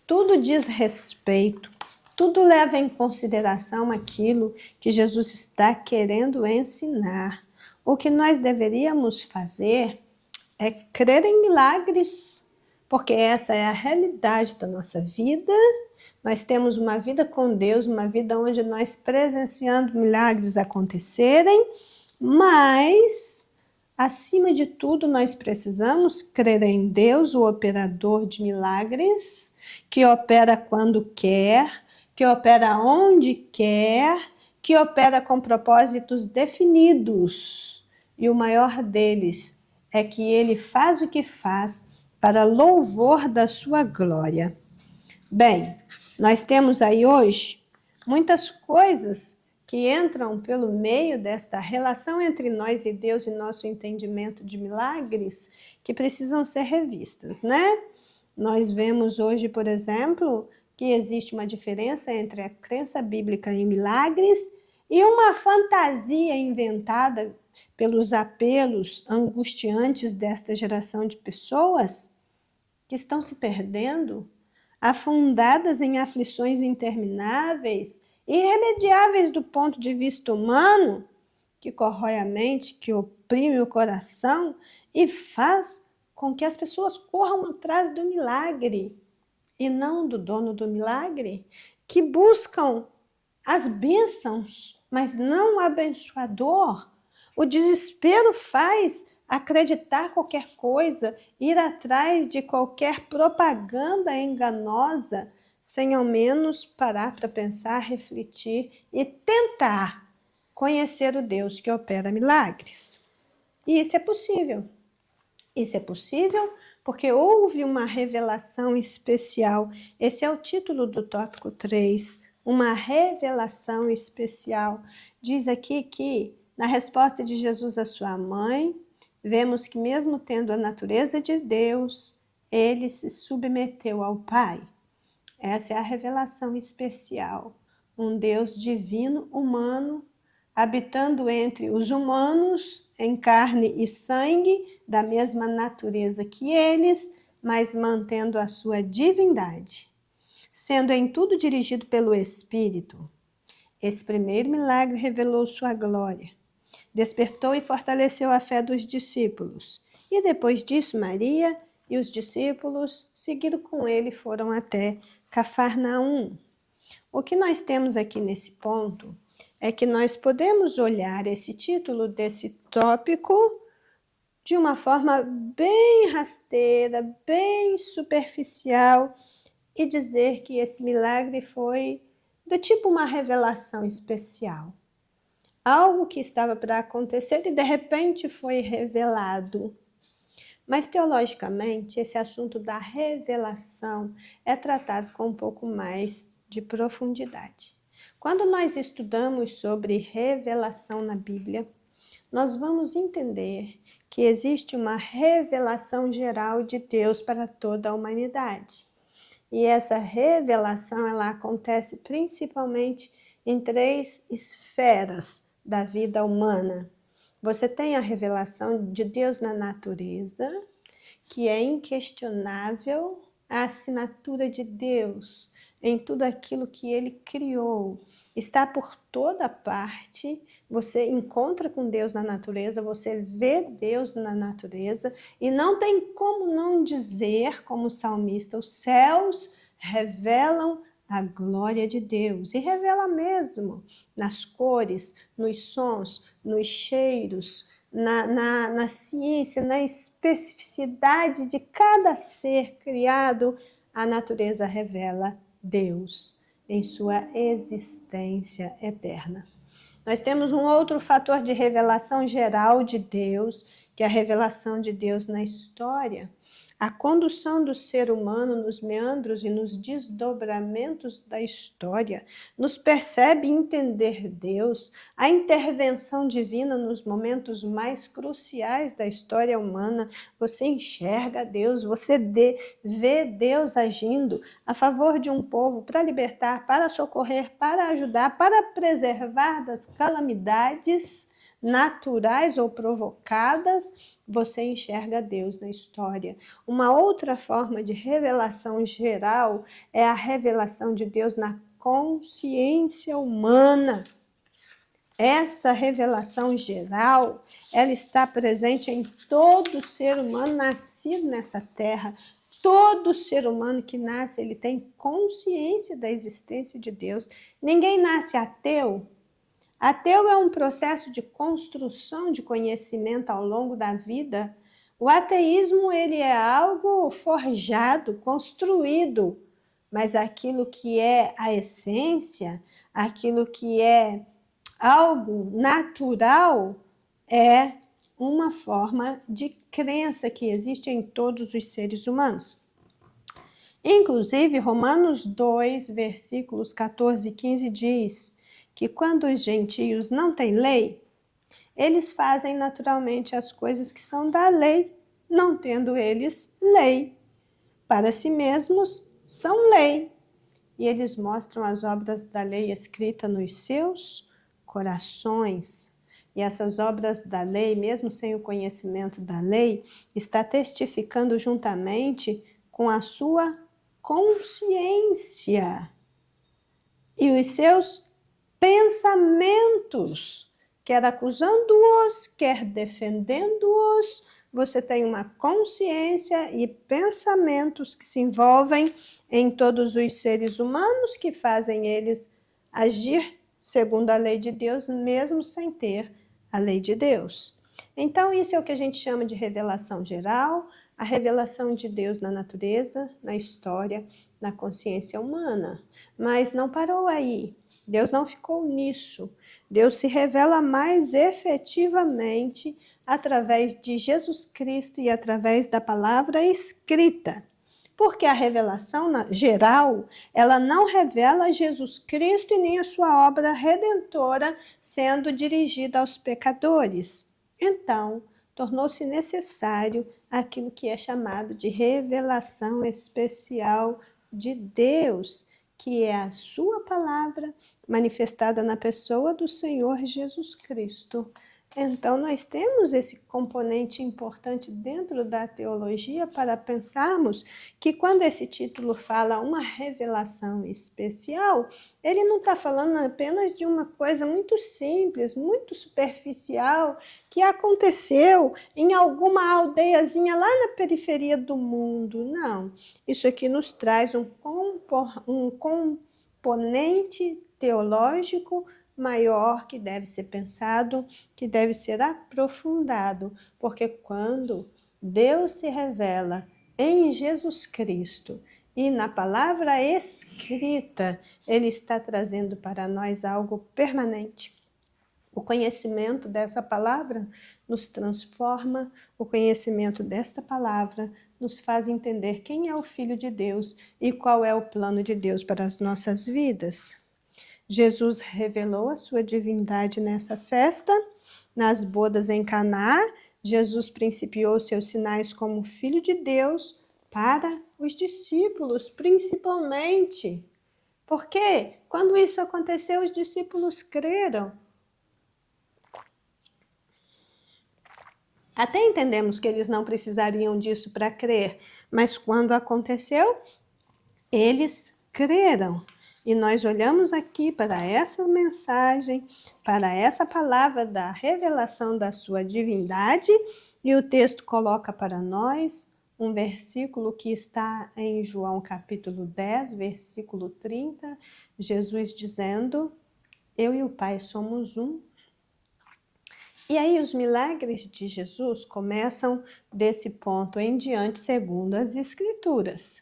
tudo diz respeito, tudo leva em consideração aquilo que Jesus está querendo ensinar. O que nós deveríamos fazer é crer em milagres, porque essa é a realidade da nossa vida. Nós temos uma vida com Deus, uma vida onde nós presenciando milagres acontecerem, mas, acima de tudo, nós precisamos crer em Deus, o operador de milagres, que opera quando quer, que opera onde quer, que opera com propósitos definidos. E o maior deles é que ele faz o que faz para louvor da sua glória. Bem, nós temos aí hoje muitas coisas que entram pelo meio desta relação entre nós e Deus e nosso entendimento de milagres que precisam ser revistas, né? Nós vemos hoje, por exemplo, que existe uma diferença entre a crença bíblica em milagres e uma fantasia inventada pelos apelos angustiantes desta geração de pessoas que estão se perdendo, afundadas em aflições intermináveis, irremediáveis do ponto de vista humano, que corrói a mente, que oprime o coração e faz com que as pessoas corram atrás do milagre e não do dono do milagre, que buscam as bênçãos, mas não o abençoador. O desespero faz acreditar qualquer coisa, ir atrás de qualquer propaganda enganosa, sem ao menos parar para pensar, refletir e tentar conhecer o Deus que opera milagres. E isso é possível. Isso é possível porque houve uma revelação especial. Esse é o título do tópico 3, uma revelação especial. Diz aqui que, na resposta de Jesus à sua mãe, vemos que mesmo tendo a natureza de Deus, ele se submeteu ao Pai. Essa é a revelação especial. Um Deus divino, humano, habitando entre os humanos, em carne e sangue, da mesma natureza que eles, mas mantendo a sua divindade. Sendo em tudo dirigido pelo Espírito. Esse primeiro milagre revelou sua glória. Despertou e fortaleceu a fé dos discípulos. E depois disso, Maria e os discípulos, seguindo com ele, foram até Cafarnaum. O que nós temos aqui nesse ponto é que nós podemos olhar esse título desse tópico de uma forma bem rasteira, bem superficial e dizer que esse milagre foi do tipo uma revelação especial. algo que estava para acontecer e de repente foi revelado. Mas teologicamente, esse assunto da revelação é tratado com um pouco mais de profundidade. Quando nós estudamos sobre revelação na Bíblia, nós vamos entender que existe uma revelação geral de Deus para toda a humanidade. E essa revelação ela acontece principalmente em 3 esferas da vida humana. Você tem a revelação de Deus na natureza, que é inquestionável a assinatura de Deus em tudo aquilo que ele criou. Está por toda parte, você encontra com Deus na natureza, você vê Deus na natureza, e não tem como não dizer, como o salmista, os céus revelam a glória de Deus, e revela mesmo nas cores, nos sons, nos cheiros, na ciência, na especificidade de cada ser criado, a natureza revela Deus em sua existência eterna. Nós temos um outro fator de revelação geral de Deus, que é a revelação de Deus na história. A condução do ser humano nos meandros e nos desdobramentos da história nos percebe entender Deus, a intervenção divina nos momentos mais cruciais da história humana. Você enxerga Deus, você vê Deus agindo a favor de um povo para libertar, para socorrer, para ajudar, para preservar das calamidades naturais ou provocadas. Você enxerga Deus na história. Uma outra forma de revelação geral é a revelação de Deus na consciência humana. Essa revelação geral, ela está presente em todo ser humano nascido nessa terra. Todo ser humano que nasce, ele tem consciência da existência de Deus. Ninguém nasce ateu. Ateu é um processo de construção de conhecimento ao longo da vida. O ateísmo, ele é algo forjado, construído, mas aquilo que é a essência, aquilo que é algo natural, é uma forma de crença que existe em todos os seres humanos. Inclusive, Romanos 2, versículos 14 e 15 diz que quando os gentios não têm lei, eles fazem naturalmente as coisas que são da lei, não tendo eles lei. Para si mesmos são lei, e eles mostram as obras da lei escrita nos seus corações. E essas obras da lei, mesmo sem o conhecimento da lei, está testificando juntamente com a sua consciência e os seus pensamentos, quer acusando-os, quer defendendo-os. Você tem uma consciência e pensamentos que se envolvem em todos os seres humanos, que fazem eles agir segundo a lei de Deus, mesmo sem ter a lei de Deus. Então, isso é o que a gente chama de revelação geral, a revelação de Deus na natureza, na história, na consciência humana. Mas não parou aí. Deus não ficou nisso. Deus se revela mais efetivamente através de Jesus Cristo e através da palavra escrita. Porque a revelação geral, ela não revela Jesus Cristo e nem a sua obra redentora sendo dirigida aos pecadores. Então, tornou-se necessário aquilo que é chamado de revelação especial de Deus, que é a sua palavra manifestada na pessoa do Senhor Jesus Cristo. Então, nós temos esse componente importante dentro da teologia para pensarmos que quando esse título fala uma revelação especial, ele não está falando apenas de uma coisa muito simples, muito superficial, que aconteceu em alguma aldeiazinha lá na periferia do mundo. Não, isso aqui nos traz um componente teológico maior que deve ser pensado, que deve ser aprofundado, porque quando Deus se revela em Jesus Cristo e na palavra escrita, Ele está trazendo para nós algo permanente, O conhecimento dessa palavra nos transforma, o conhecimento desta palavra nos faz entender quem é o Filho de Deus e qual é o plano de Deus para as nossas vidas. Jesus revelou a sua divindade nessa festa, nas bodas em Caná. Jesus principiou seus sinais como Filho de Deus para os discípulos, principalmente. Porque quando isso aconteceu, os discípulos creram. Até entendemos que eles não precisariam disso para crer, mas quando aconteceu, eles creram. E nós olhamos aqui para essa mensagem, para essa palavra da revelação da sua divindade, e o texto coloca para nós um versículo que está em João capítulo 10, versículo 30, Jesus dizendo: eu e o Pai somos um. E aí os milagres de Jesus começam desse ponto em diante, segundo as Escrituras,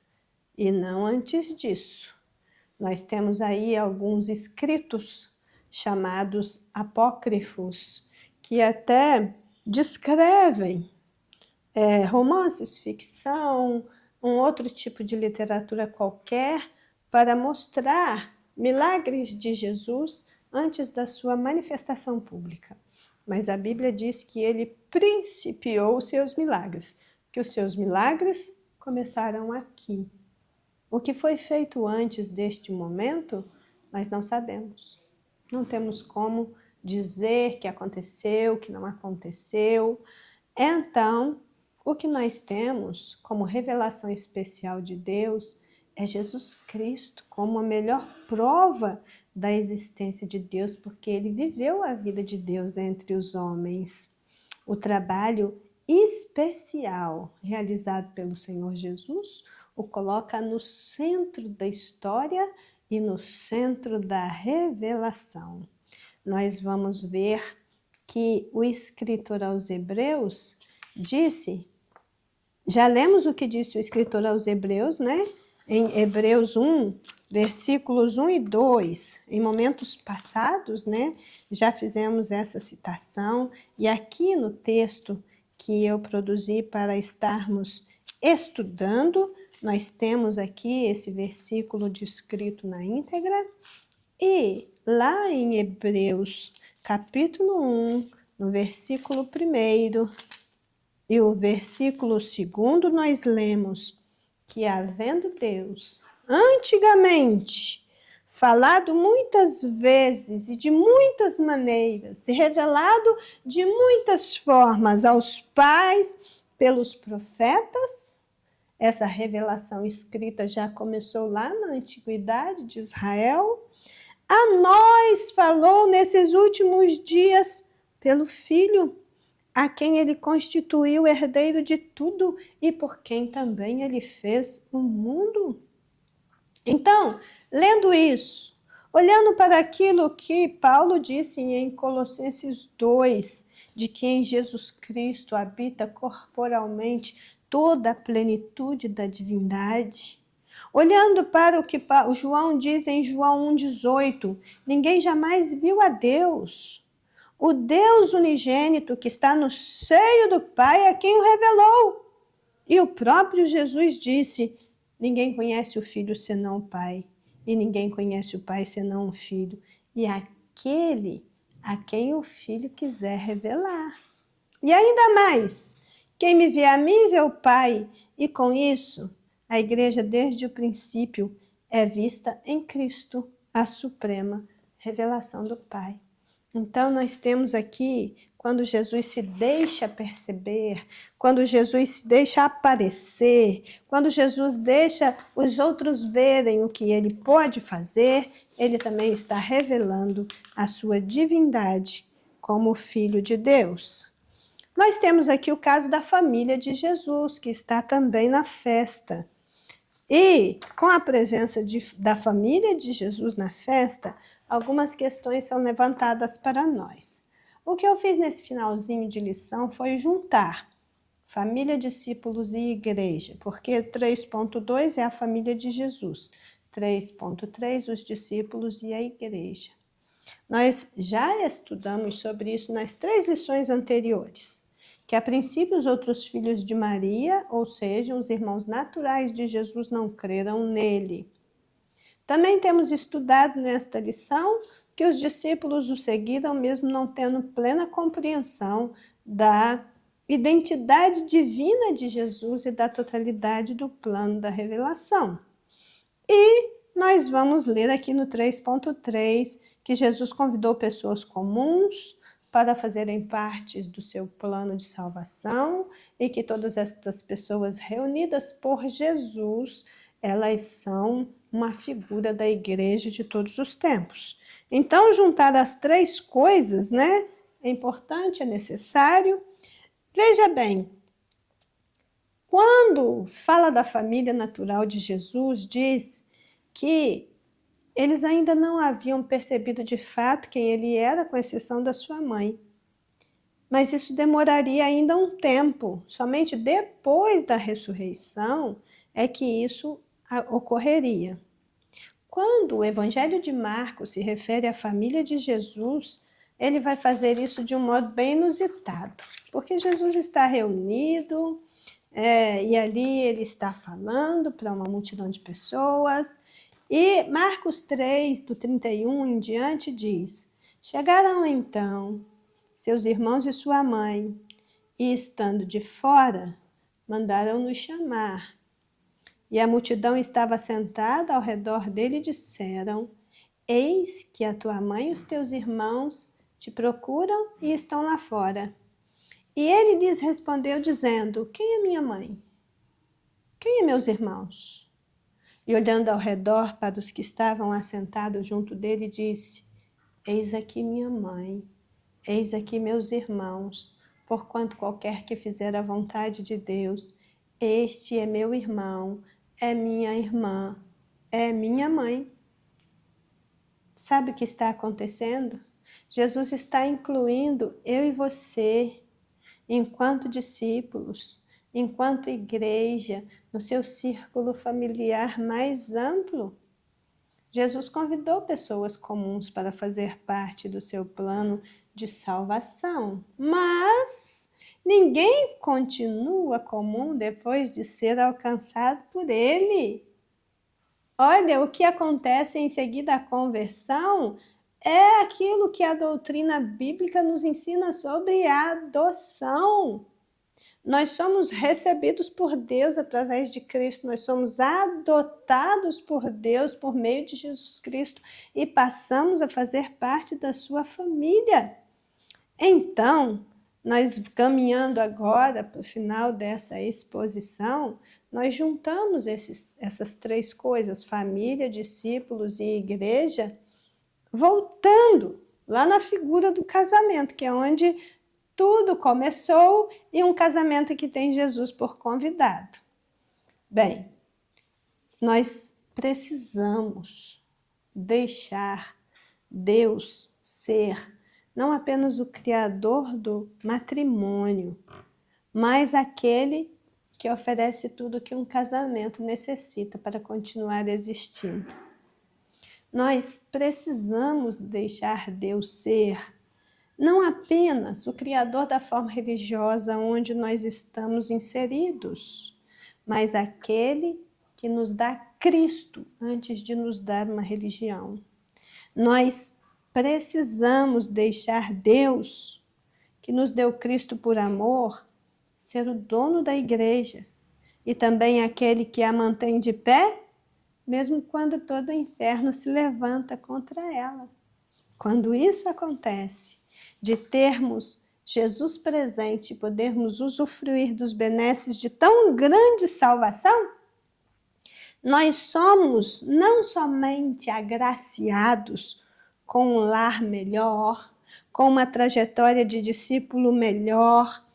e não antes disso. Nós temos aí alguns escritos chamados apócrifos, que até descrevem romances, ficção, um outro tipo de literatura qualquer, para mostrar milagres de Jesus antes da sua manifestação pública. Mas a Bíblia diz que ele principiou os seus milagres, que os seus milagres começaram aqui. O que foi feito antes deste momento, nós não sabemos. Não temos como dizer que aconteceu, que não aconteceu. Então, o que nós temos como revelação especial de Deus é Jesus Cristo como a melhor prova da existência de Deus, porque ele viveu a vida de Deus entre os homens. O trabalho especial realizado pelo Senhor Jesus o coloca no centro da história e no centro da revelação. Nós vamos ver que o escritor aos Hebreus disse, já lemos o que disse o escritor aos Hebreus, né? Em Hebreus 1, versículos 1 e 2, em momentos passados, né? Já fizemos essa citação, e aqui no texto que eu produzi para estarmos estudando, nós temos aqui esse versículo descrito na íntegra, e lá em Hebreus, capítulo 1, no versículo 1 e o versículo 2, nós lemos que, havendo Deus antigamente falado muitas vezes e de muitas maneiras, se revelado de muitas formas aos pais pelos profetas, essa revelação escrita já começou lá na antiguidade de Israel, a nós falou nesses últimos dias pelo Filho, a quem ele constituiu herdeiro de tudo e por quem também ele fez o mundo. Então, lendo isso, olhando para aquilo que Paulo disse em Colossenses 2, de que em Jesus Cristo habita corporalmente toda a plenitude da divindade, olhando para o que o João diz em João 1,18, ninguém jamais viu a Deus. O Deus unigênito que está no seio do Pai é quem o revelou. E o próprio Jesus disse, ninguém conhece o Filho senão o Pai, e ninguém conhece o Pai senão o Filho, e aquele a quem o Filho quiser revelar. E ainda mais, quem me vê a mim vê o Pai, e com isso, a igreja desde o princípio é vista em Cristo, a suprema revelação do Pai. Então, nós temos aqui, quando Jesus se deixa perceber, quando Jesus se deixa aparecer, quando Jesus deixa os outros verem o que ele pode fazer, ele também está revelando a sua divindade como Filho de Deus. Nós temos aqui o caso da família de Jesus, que está também na festa. E, com a presença da família de Jesus na festa, algumas questões são levantadas para nós. O que eu fiz nesse finalzinho de lição foi juntar família, discípulos e igreja, porque 3.2 é a família de Jesus, 3.3 os discípulos e a igreja. Nós já estudamos sobre isso nas 3 lições anteriores, que a princípio os outros filhos de Maria, ou seja, os irmãos naturais de Jesus, não creram nele. Também temos estudado nesta lição que os discípulos o seguiram mesmo não tendo plena compreensão da identidade divina de Jesus e da totalidade do plano da revelação. E nós vamos ler aqui no 3.3 que Jesus convidou pessoas comuns para fazerem parte do seu plano de salvação e que todas estas pessoas reunidas por Jesus, elas são uma figura da igreja de todos os tempos. Então, juntar as 3 coisas, né? É importante, é necessário. Veja bem, quando fala da família natural de Jesus, diz que eles ainda não haviam percebido de fato quem ele era, com exceção da sua mãe. Mas isso demoraria ainda um tempo. Somente depois da ressurreição é que isso ocorreria. Quando o Evangelho de Marcos se refere à família de Jesus, ele vai fazer isso de um modo bem inusitado, porque Jesus está reunido, e ali ele está falando para uma multidão de pessoas. E Marcos 3, do 31 em diante, diz: chegaram então seus irmãos e sua mãe, e estando de fora, mandaram-nos chamar. E a multidão estava sentada ao redor dele e disseram: eis que a tua mãe e os teus irmãos te procuram e estão lá fora. E ele lhes respondeu dizendo: quem é minha mãe? Quem é meus irmãos? E olhando ao redor para os que estavam assentados junto dele, disse: eis aqui minha mãe, eis aqui meus irmãos, porquanto qualquer que fizer a vontade de Deus, este é meu irmão, é minha irmã, é minha mãe. Sabe o que está acontecendo? Jesus está incluindo eu e você, enquanto discípulos, enquanto igreja, no seu círculo familiar mais amplo. Jesus convidou pessoas comuns para fazer parte do seu plano de salvação, mas ninguém continua comum depois de ser alcançado por ele. Olha, o que acontece em seguida à conversão é aquilo que a doutrina bíblica nos ensina sobre a adoção. Nós somos recebidos por Deus através de Cristo, nós somos adotados por Deus por meio de Jesus Cristo e passamos a fazer parte da sua família. Então, nós caminhando agora para o final dessa exposição, nós juntamos essas 3 coisas, família, discípulos e igreja, voltando lá na figura do casamento, que é onde tudo começou, e um casamento que tem Jesus por convidado. Bem, nós precisamos deixar Deus ser não apenas o criador do matrimônio, mas aquele que oferece tudo que um casamento necessita para continuar existindo. Nós precisamos deixar Deus ser não apenas o criador da forma religiosa onde nós estamos inseridos, mas aquele que nos dá Cristo antes de nos dar uma religião. Nós precisamos deixar Deus, que nos deu Cristo por amor, ser o dono da igreja e também aquele que a mantém de pé, mesmo quando todo o inferno se levanta contra ela. Quando isso acontece, de termos Jesus presente e podermos usufruir dos benesses de tão grande salvação, nós somos não somente agraciados com um lar melhor, com uma trajetória de discípulo melhor,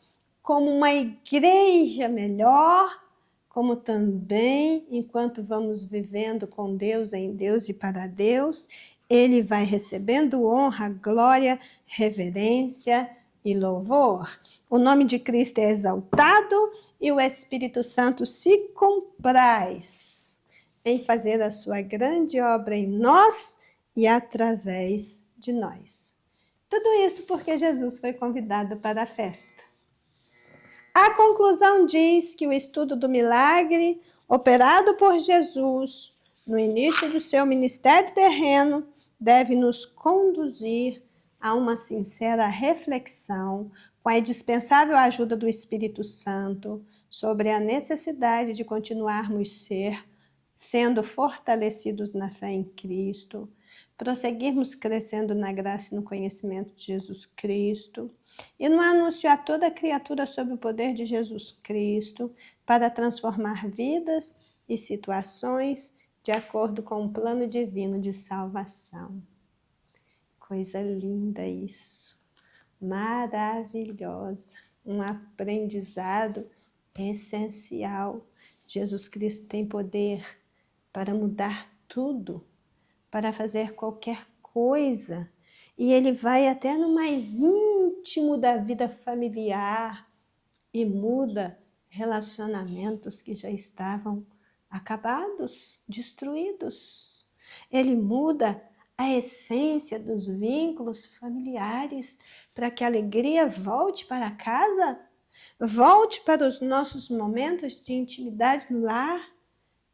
como uma igreja melhor, como também, enquanto vamos vivendo com Deus, em Deus e para Deus, ele vai recebendo honra, glória, reverência e louvor. O nome de Cristo é exaltado e o Espírito Santo se compraz em fazer a sua grande obra em nós e através de nós. Tudo isso porque Jesus foi convidado para a festa. A conclusão diz que o estudo do milagre operado por Jesus no início do seu ministério terreno deve nos conduzir a uma sincera reflexão com a indispensável ajuda do Espírito Santo sobre a necessidade de continuarmos sendo fortalecidos na fé em Cristo, prosseguirmos crescendo na graça e no conhecimento de Jesus Cristo e no anúncio a toda criatura sobre o poder de Jesus Cristo para transformar vidas e situações de acordo com o plano divino de salvação. Coisa linda isso, maravilhosa, um aprendizado essencial. Jesus Cristo tem poder para mudar tudo, para fazer qualquer coisa. E Ele vai até no mais íntimo da vida familiar e muda relacionamentos que já estavam acabados, destruídos. Ele muda a essência dos vínculos familiares para que a alegria volte para casa, volte para os nossos momentos de intimidade no lar.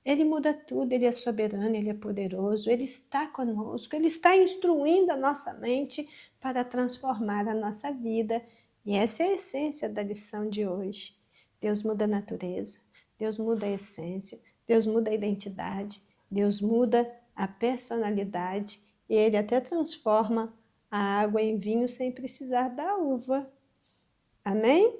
Ele muda tudo, Ele é soberano, Ele é poderoso, Ele está conosco, Ele está instruindo a nossa mente para transformar a nossa vida. E essa é a essência da lição de hoje. Deus muda a natureza, Deus muda a essência, Deus muda a identidade, Deus muda a personalidade e Ele até transforma a água em vinho sem precisar da uva. Amém?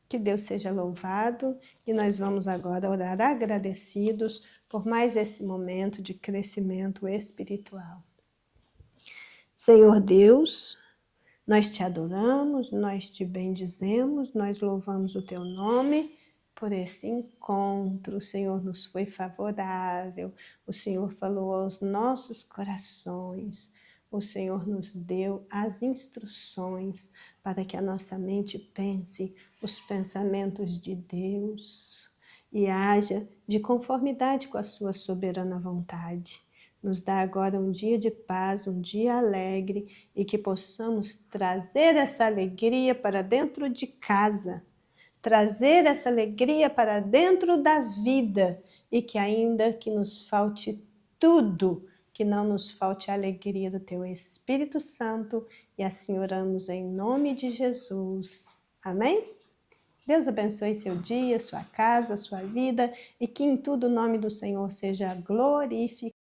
Que Deus seja louvado e nós vamos agora orar agradecidos por mais esse momento de crescimento espiritual. Senhor Deus, nós te adoramos, nós te bendizemos, nós louvamos o teu nome por esse encontro. O Senhor nos foi favorável, o Senhor falou aos nossos corações. O Senhor nos deu as instruções para que a nossa mente pense os pensamentos de Deus e haja de conformidade com a sua soberana vontade. Nos dá agora um dia de paz, um dia alegre e que possamos trazer essa alegria para dentro de casa, trazer essa alegria para dentro da vida e que ainda que nos falte tudo, que não nos falte a alegria do Teu Espírito Santo, e assim oramos em nome de Jesus. Amém? Deus abençoe seu dia, sua casa, sua vida, e que em tudo o nome do Senhor seja glorificado.